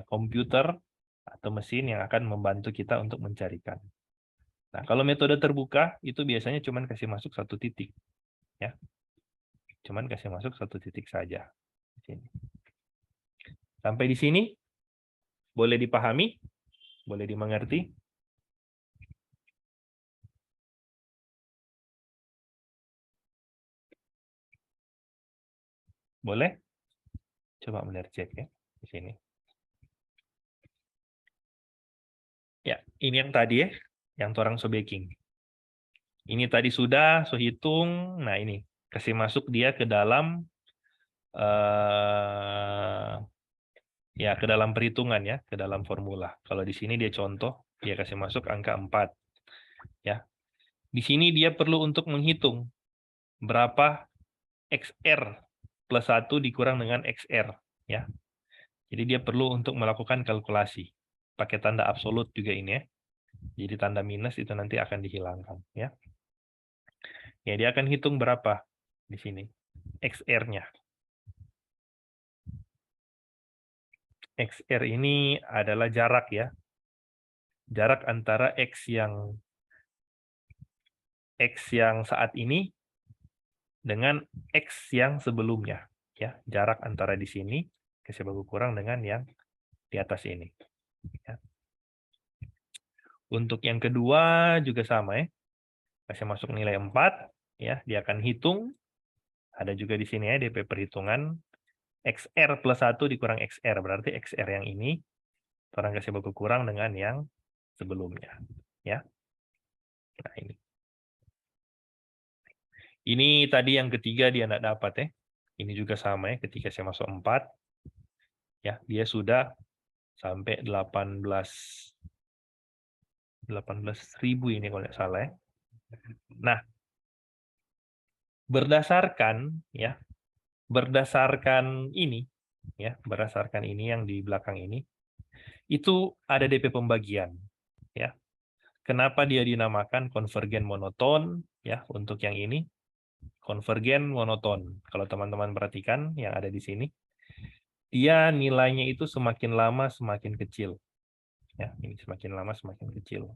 komputer atau mesin yang akan membantu kita untuk mencarikan. Nah, kalau metode terbuka itu biasanya cuman kasih masuk satu titik, ya. Cuman kasih masuk satu titik saja. Di sini. Sampai di sini boleh dipahami, boleh dimengerti. Boleh? Coba melihat cek ya di sini. Ya, ini yang tadi ya, yang orang so baking. Ini tadi sudah, so hitung. Nah ini, kasih masuk dia ke dalam ya ke dalam perhitungan ya, ke dalam formula. Kalau di sini dia contoh, dia kasih masuk angka 4. Ya. Di sini dia perlu untuk menghitung berapa XR plus 1 dikurang dengan XR. Ya. Jadi dia perlu untuk melakukan kalkulasi. Pakai tanda absolut juga ini ya. Jadi tanda minus itu nanti akan dihilangkan. Ya. Ya, dia akan hitung berapa di sini XR-nya. XR ini adalah jarak ya. Jarak antara X yang saat ini dengan X yang sebelumnya. Ya, jarak antara di sini kasih baku kurang dengan yang di atas ini. Ya. Untuk yang kedua juga sama ya. Kasih masuk nilai 4. Ya, dia akan hitung. Ada juga di sini ya DP perhitungan. XR plus 1 dikurang XR. Berarti XR yang ini orang kasih baku kurang dengan yang sebelumnya. Ya. Nah ini. Ini tadi yang ketiga dia tidak dapat ya. Ini juga sama ya, ketika saya masuk 4. Ya, dia sudah sampai 18.000 ini kalau tidak salah ya. Nah, berdasarkan ini yang di belakang ini, itu ada DP pembagian ya. Kenapa dia dinamakan konvergen monoton ya untuk yang ini? Konvergen monoton. Kalau teman-teman perhatikan yang ada di sini, dia nilainya itu semakin lama semakin kecil. Ya, ini semakin lama semakin kecil.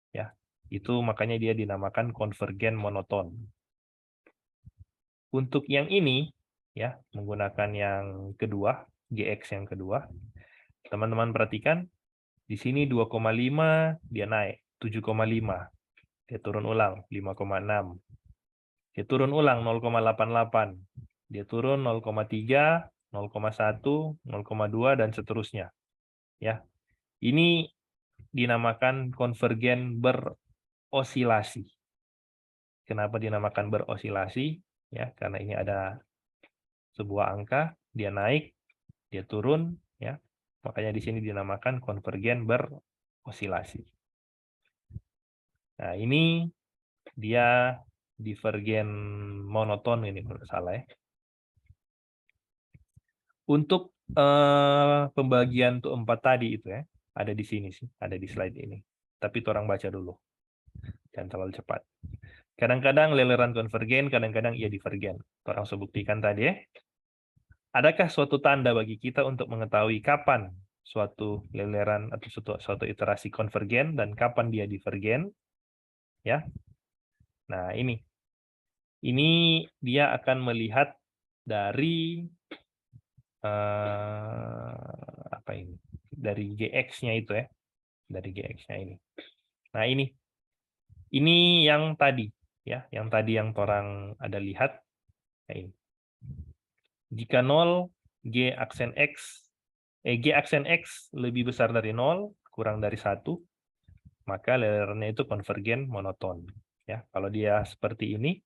Ya, itu makanya dia dinamakan konvergen monoton. Untuk yang ini, ya, menggunakan yang kedua, GX yang kedua, teman-teman perhatikan, di sini 2,5 dia naik, 7,5. Dia turun ulang, 5,6. Dia turun ulang, 0,88. Dia turun 0,3, 0,1, 0,2, dan seterusnya. Ya, ini dinamakan konvergen berosilasi. Kenapa dinamakan berosilasi? Ya, karena ini ada sebuah angka, dia naik, dia turun, ya. Makanya di sini dinamakan konvergen berosilasi. Nah, ini dia divergen monoton ini kalau salah ya. Untuk pembagian tuh 4 tadi itu ya, ada di sini sih, ada di slide ini. Tapi orang baca dulu. Jangan terlalu cepat. Kadang-kadang leleran konvergen, kadang-kadang ia divergen. Orang sudah buktikan tadi ya. Adakah suatu tanda bagi kita untuk mengetahui kapan suatu leleran atau suatu iterasi konvergen dan kapan dia divergen? Ya. Nah, ini. Ini dia akan melihat dari apa ini? Dari GX-nya itu ya. Dari GX-nya ini. Nah, ini. Ini yang tadi ya, yang tadi yang orang ada lihat. Nah, ini. Jika 0 G aksen X lebih besar dari 0, kurang dari 1, maka lelerannya itu konvergen monoton. Ya, kalau dia seperti ini,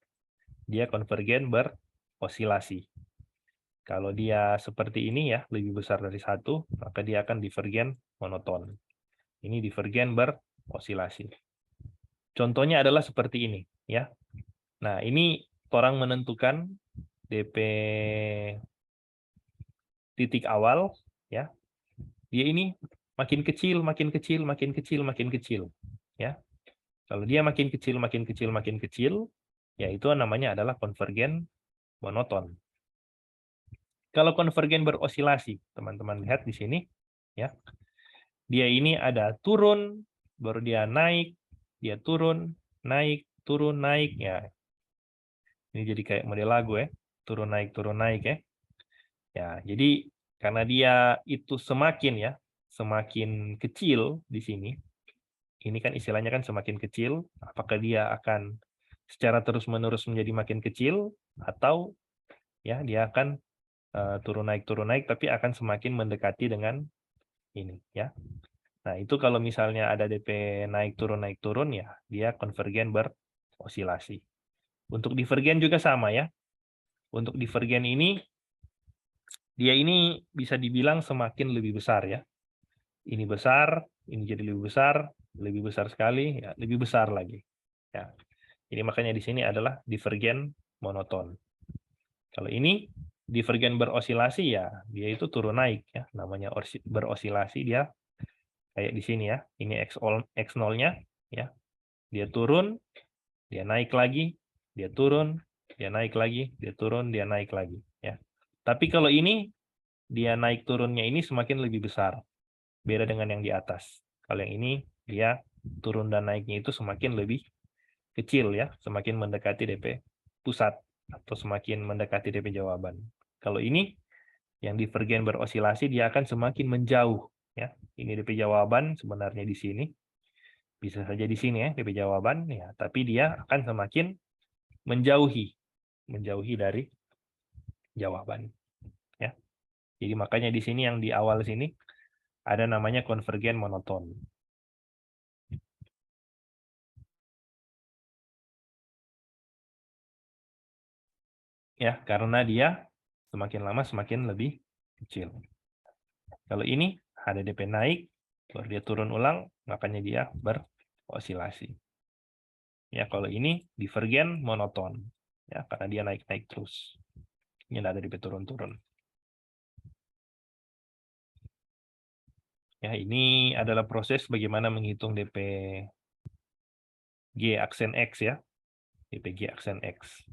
dia konvergen berosilasi. Kalau dia seperti ini ya, lebih besar dari 1, maka dia akan divergen monoton. Ini divergen berosilasi. Contohnya adalah seperti ini ya. Nah, ini orang menentukan DP titik awal ya. Dia ini makin kecil, makin kecil, makin kecil, makin kecil ya. Kalau dia makin kecil, makin kecil, makin kecil, ya itu namanya adalah konvergen monoton. Kalau konvergen berosilasi, teman-teman lihat di sini ya. dia ini ada turun, baru dia naik, dia turun, naik, ya. Ini jadi kayak model lagu ya, turun naik ya. Ya, jadi karena dia itu semakin kecil di sini. Ini kan istilahnya kan semakin kecil, apakah dia akan secara terus-menerus menjadi makin kecil atau ya dia akan turun naik tapi akan semakin mendekati dengan ini ya. Nah, itu kalau misalnya ada DP naik turun ya, dia konvergen berosilasi. Untuk divergen juga sama ya. Untuk divergen ini dia ini bisa dibilang semakin lebih besar ya. Ini besar, ini jadi lebih besar sekali, ya, lebih besar lagi. Ya. Jadi makanya di sini adalah divergen monoton. Kalau ini divergen berosilasi ya, dia itu turun naik ya, namanya berosilasi dia kayak di sini ya. Ini X0-nya ya. Dia turun, dia naik lagi, dia turun, dia naik lagi, dia turun, dia naik lagi ya. Tapi kalau ini dia naik turunnya ini semakin lebih besar. Beda dengan yang di atas. Kalau yang ini dia turun dan naiknya itu semakin lebih kecil ya, semakin mendekati DP pusat atau semakin mendekati DP jawaban. Kalau ini yang divergen berosilasi dia akan semakin menjauh ya. Ini DP jawaban sebenarnya di sini. Bisa saja di sini ya DP jawaban ya, tapi dia akan semakin menjauhi dari jawaban ya. Jadi makanya di sini yang di awal sini ada namanya konvergen monoton. Ya, karena dia semakin lama semakin lebih kecil. Kalau ini ada DP naik, baru dia turun ulang, makanya dia berosilasi. Ya, kalau ini divergen monoton. Ya, karena dia naik-naik terus. Ini ada DP turun-turun. Ya, ini adalah proses bagaimana menghitung DP G aksen X ya. DP G aksen X.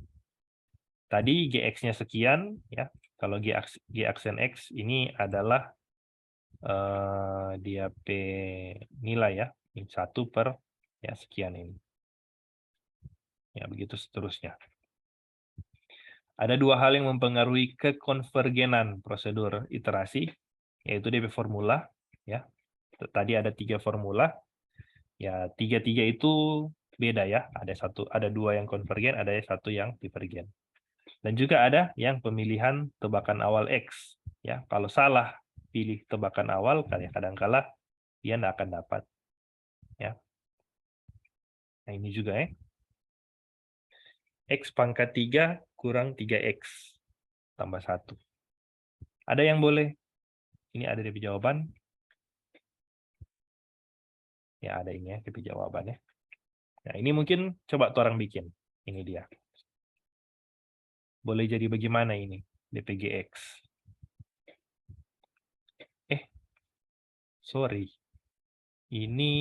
Tadi Gx-nya sekian ya. Kalau G aksen X ini adalah dia P nilai ya. Ini 1 per ya sekian ini. Ya, begitu seterusnya. Ada dua hal yang mempengaruhi kekonvergenan prosedur iterasi, yaitu DP formula ya. Tadi ada 3 formula. Ya, 3-3 itu beda ya. Ada 2 yang konvergen, ada 1 yang divergen. Dan juga ada yang pemilihan tebakan awal X. Ya, kalau salah pilih tebakan awal, kadang-kala dia tidak akan dapat. Ya. Nah, ini juga ya. X pangkat 3 kurang 3X tambah 1. Ada yang boleh? Ini ada DP jawaban. Ya, ada ini ya, DP jawabannya. Nah, ini mungkin coba orang bikin. Ini dia. Boleh jadi bagaimana ini? DPGX. Sorry. Ini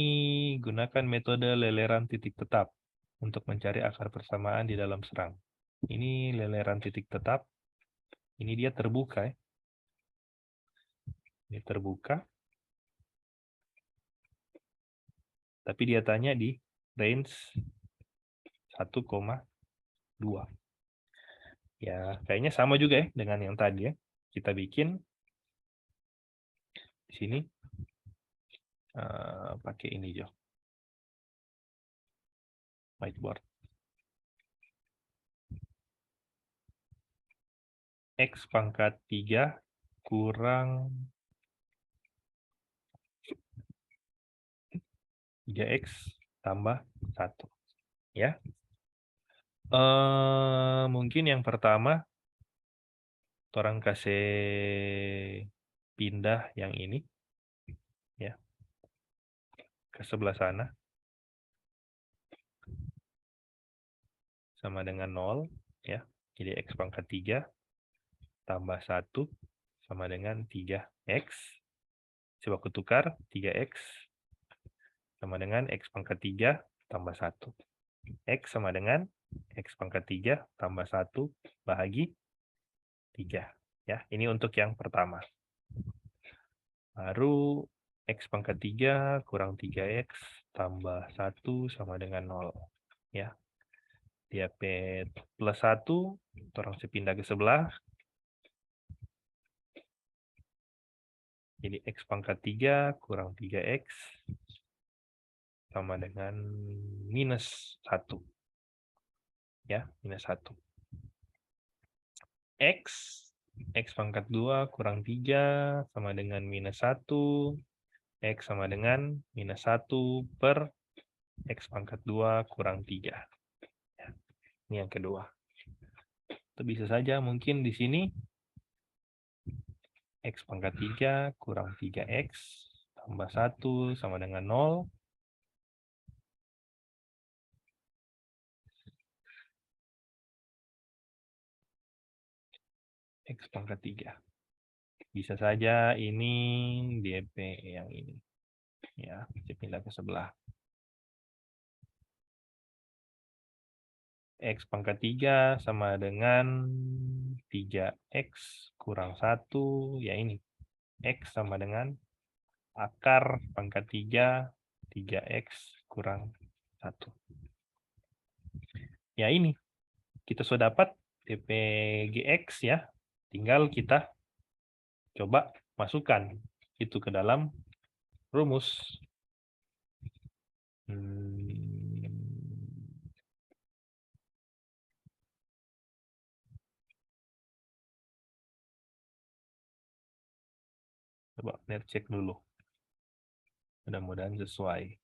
gunakan metode leleran titik tetap untuk mencari akar persamaan di dalam serang. Ini leleran titik tetap. Ini dia terbuka ya. Ini terbuka. Tapi dia tanya di range 1,2. Ya, kayaknya sama juga ya dengan yang tadi ya. Kita bikin di sini pakai ini Jo. Whiteboard. X pangkat 3 kurang 3X tambah 1. Ya. Mungkin yang pertama orang kasih pindah yang ini ya ke sebelah sana sama dengan 0 ya. Jadi X pangkat 3 tambah 1 sama dengan 3X. Coba kutukar 3X sama dengan X pangkat 3 tambah 1. X sama dengan X pangkat 3 tambah 1 bahagi 3. Ya, ini untuk yang pertama. Baru X pangkat 3 kurang 3X tambah 1 sama dengan 0. Ya. DAP plus 1, orang saya pindah ke sebelah. Jadi X pangkat 3 kurang 3X sama dengan minus 1. Ya, minus 1. X pangkat 2 kurang 3 sama dengan minus 1. X sama dengan minus 1 per X pangkat 2 kurang 3. Ya, ini yang kedua. Itu bisa saja mungkin di sini X pangkat 3 kurang 3X tambah 1 sama dengan 0. X pangkat 3. Bisa saja ini DP yang ini. Ya, saya pindah ke sebelah. X pangkat 3 sama dengan 3X kurang 1. Ya ini. X sama dengan akar pangkat 3, 3X kurang 1. Ya ini. Kita sudah dapat DPGX ya. Tinggal kita coba masukkan itu ke dalam rumus. Coba cek dulu. Mudah-mudahan sesuai.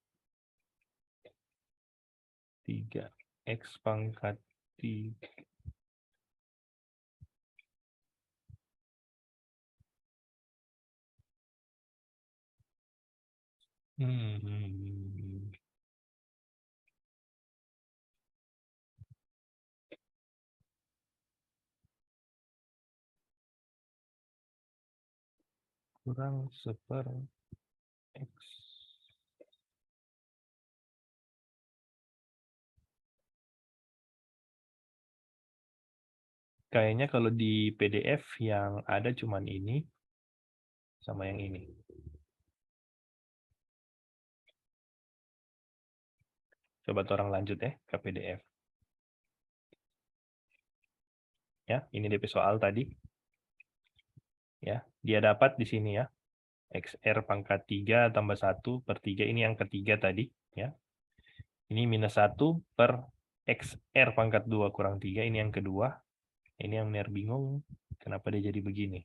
3X pangkat 3. Kurang seper X. Kayaknya kalau di PDF yang ada cuman ini sama yang ini. Coba orang lanjut ya ke PDF. Ya, ini DP soal tadi. Ya, dia dapat di sini ya. XR pangkat 3 tambah 1 per 3. Ini yang ketiga tadi. Ya. Ini minus 1 per XR pangkat 2 kurang 3. Ini yang kedua. Ini yang benar bingung. Kenapa dia jadi begini?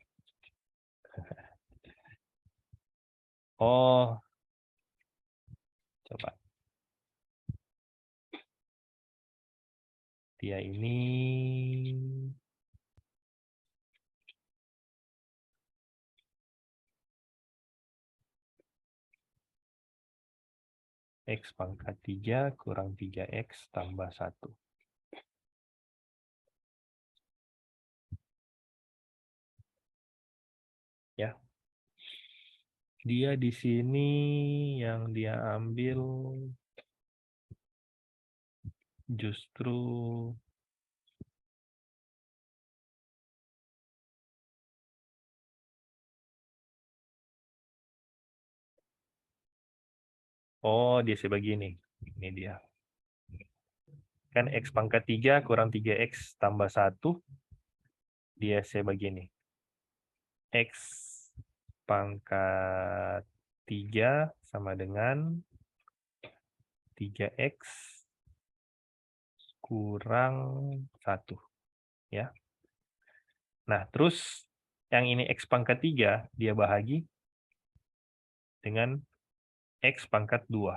Oh. Coba. Dia ini X pangkat 3 kurang 3X tambah 1. Ya. Dia di sini yang dia ambil justru dia sebegini. Ini dia. Kan X pangkat 3 kurang 3X tambah 1. Dia sebegini. X pangkat 3 sama dengan 3X kurang 1. Ya. Nah, terus yang ini X pangkat 3, dia bahagi dengan X pangkat 2.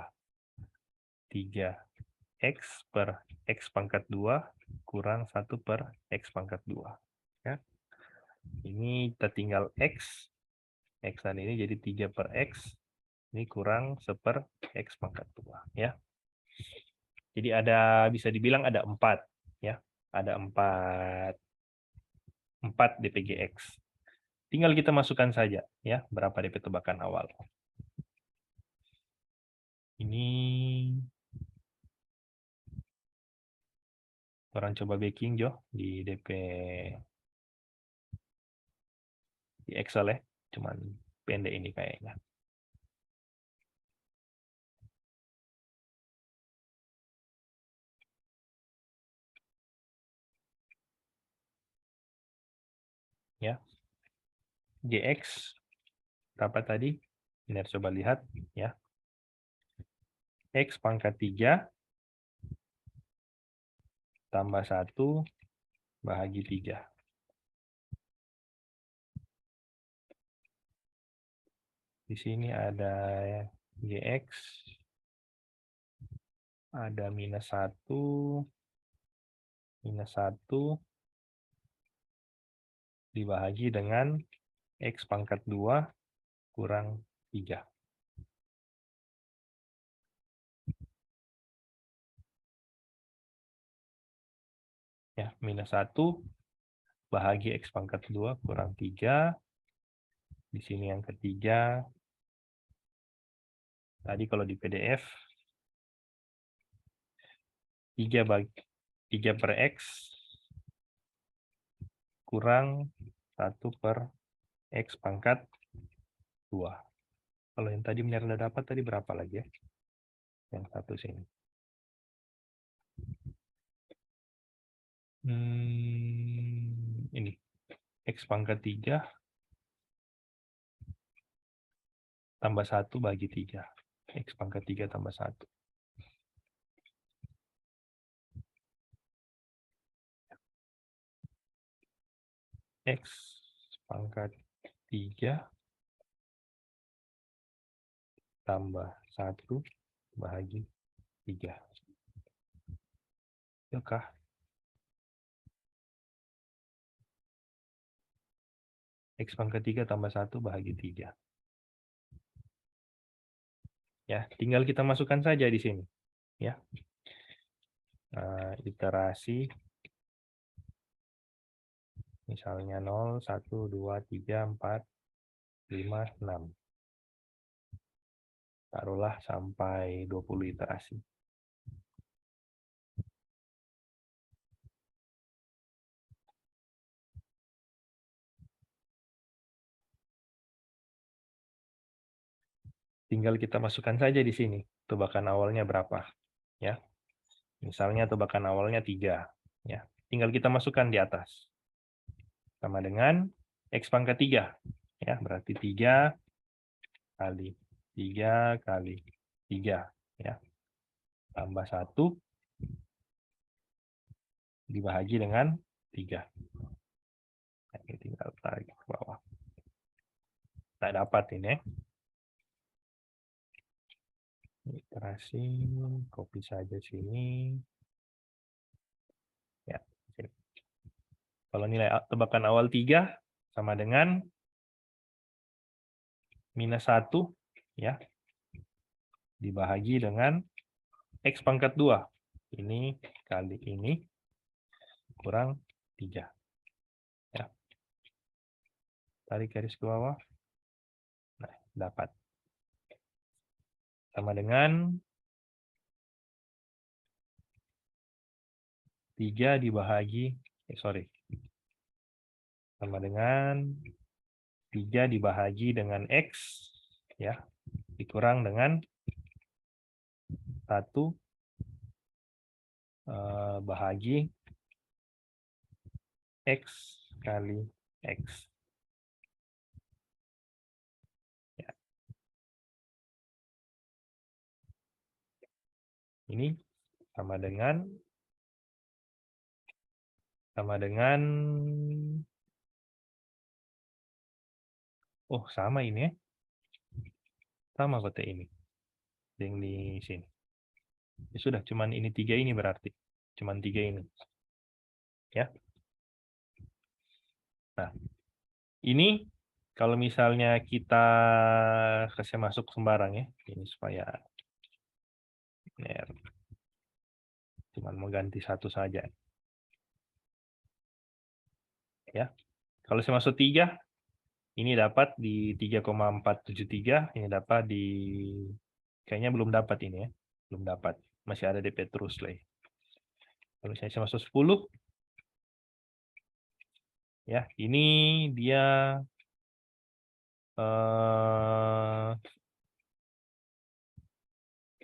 3X per X pangkat 2 kurang 1 per X pangkat 2. Ya. Ini kita tinggal X. X dan ini jadi 3 per X. Ini kurang 1 per X pangkat 2. Ya. Jadi ada, bisa dibilang ada 4. Ya. Ada 4 DPGX. Tinggal kita masukkan saja. Ya, berapa DP tebakan awal. Ini orang coba backing Jo di DP di Excel ya, cuman pendek ini kayaknya. GX berapa tadi? Benar, coba lihat ya. X pangkat 3 tambah 1 bahagi 3. Di sini ada GX, ada minus 1 dibahagi dengan X pangkat 2 kurang 3. Ya, minus 1 bahagi X pangkat 2 kurang 3. Di sini yang ketiga. Tadi kalau di PDF 3 per X kurang 1 per X pangkat 2. Kalau yang tadi benar udah dapat, tadi berapa lagi ya? Yang satu sini. Ini. X pangkat 3 tambah 1 bagi 3. X pangkat 3 tambah 1. X pangkat 3 tambah 1 bahagi 3. Yukah? X pangkat 3 tambah 1 bahagi 3. Ya, tinggal kita masukkan saja di sini. Ya. Iterasi misalnya 0, 1, 2, 3, 4, 5, 6. Taruhlah sampai 20 iterasi. Tinggal kita masukkan saja di sini. Tebakan awalnya berapa. Ya. Misalnya tebakan awalnya 3. Ya. Tinggal kita masukkan di atas. Sama dengan X pangkat 3. Ya, berarti 3 kali 3 kali 3. Ya. Tambah 1 dibahagi dengan 3. Ini tinggal tarik ke bawah. Tak dapat ini. Iterasi, copy saja sini. Ya, sini. Kalau nilai tebakan awal 3 sama dengan minus 1 ya, dibahagi dengan X pangkat 2. Ini kali ini kurang 3. Ya. Tarik garis ke bawah. Nah, dapat. Sama dengan 3 dibahagi, sama dengan 3 dibahagi dengan X, ya, dikurang dengan 1 bahagi X kali X. Ya. Ini sama dengan oh sama ini ya, sama kota ini yang di sini ya, sudah cuman ini 3 ini berarti cuman 3 ini ya. Nah ini kalau misalnya kita kasih masuk sembarang ya, ini supaya cuman mau ganti satu saja ya. Kalau saya masuk 3, ini dapat di 3,473, ini dapat di, kayaknya belum dapat ini ya, belum dapat, masih ada DP terus lah. Kalau saya masuk 10, ya ini dia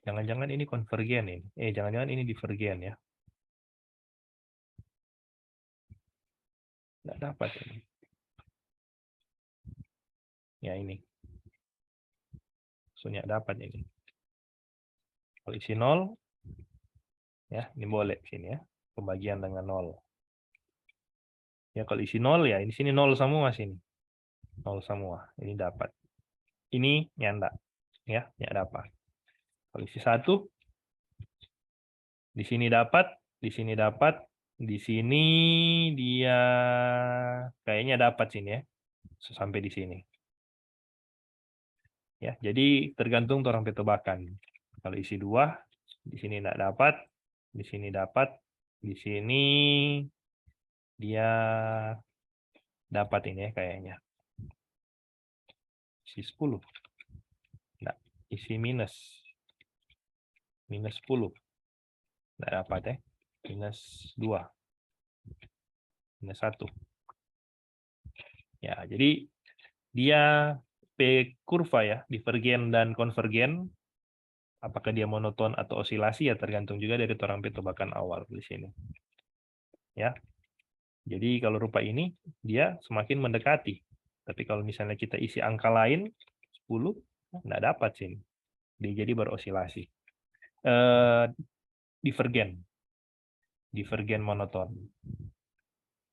jangan-jangan ini konvergen ini, jangan-jangan ini divergen ya, nggak dapat ini. Ya ini. Maksudnya dapat ini. Kalau isi 0, ya ini boleh sini ya. Pembagian dengan 0. Ya kalau isi 0 ya, di sini 0 semua sini. 0 semua. Ini dapat. Ini nyanda. Ya, nggak dapat. Kalau isi 1, di sini dapat, di sini dapat, di sini dia kayaknya dapat sini ya. Sampai di sini. Ya, jadi tergantung orang tebakan. Kalau isi 2, di sini nggak dapat, di sini dapat, di sini dia dapat ini ya kayaknya. Isi 10. Nggak, isi minus. Minus 10. Nggak dapat ya. Minus 2. Minus 1. Ya, jadi dia P kurva ya, divergen dan konvergen. Apakah dia monoton atau osilasi ya tergantung juga dari orang tebakan awal di sini. Ya. Jadi kalau rupa ini dia semakin mendekati. Tapi kalau misalnya kita isi angka lain 10, nggak dapat sini. Dia jadi berosilasi. Divergen. Divergen monoton.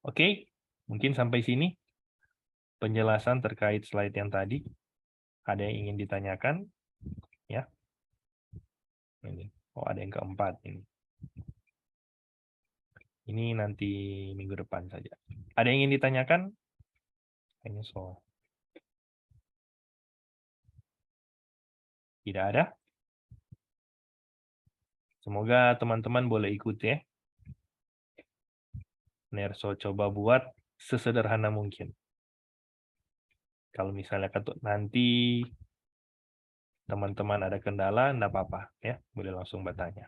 Oke, mungkin sampai sini penjelasan terkait slide yang tadi. Ada yang ingin ditanyakan? Ya. Ini. Oh, ada yang keempat ini. Ini nanti minggu depan saja. Ada yang ingin ditanyakan? Kayaknya so. Tidak ada? Semoga teman-teman boleh ikut ya. Nerso coba buat sesederhana mungkin. Kalau misalnya nanti teman-teman ada kendala, enggak apa-apa ya, boleh langsung bertanya.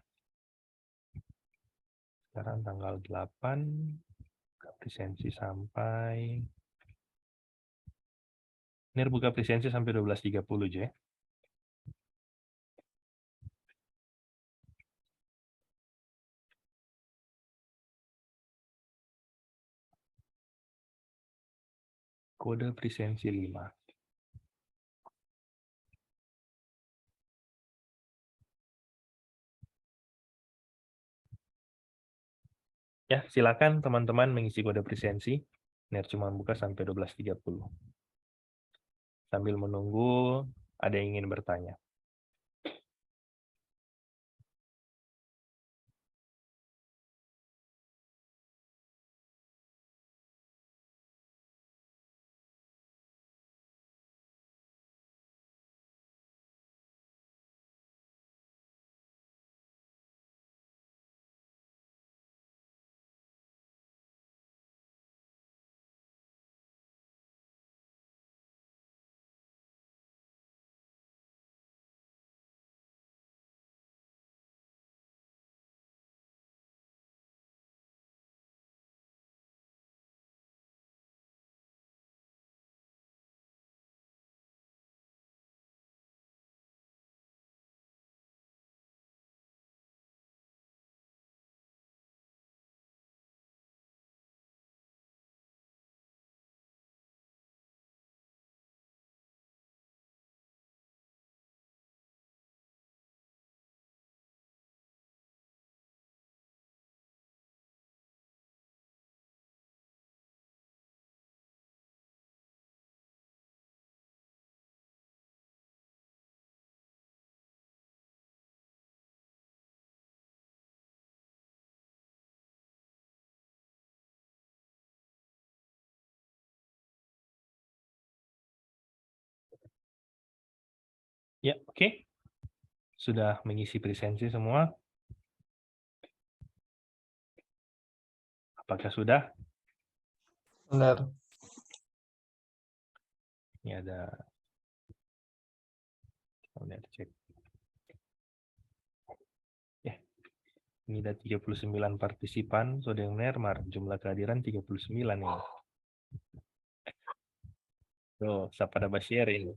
Sekarang tanggal 8, buka presensi sampai Ner buka presensi sampai 12.30 aja ya. Kode presensi 5. Ya, silakan teman-teman mengisi kode presensi. Ner cuma buka sampai 12.30. Sambil menunggu ada yang ingin bertanya. Ya, oke. Sudah mengisi presensi semua? Apakah sudah? Benar. Ini ada. Lihat cek. Ya, ini ada 39 partisipan. Saudara Nermar, jumlah kehadiran 39 ini. Tuh, Sapada Bashir ini.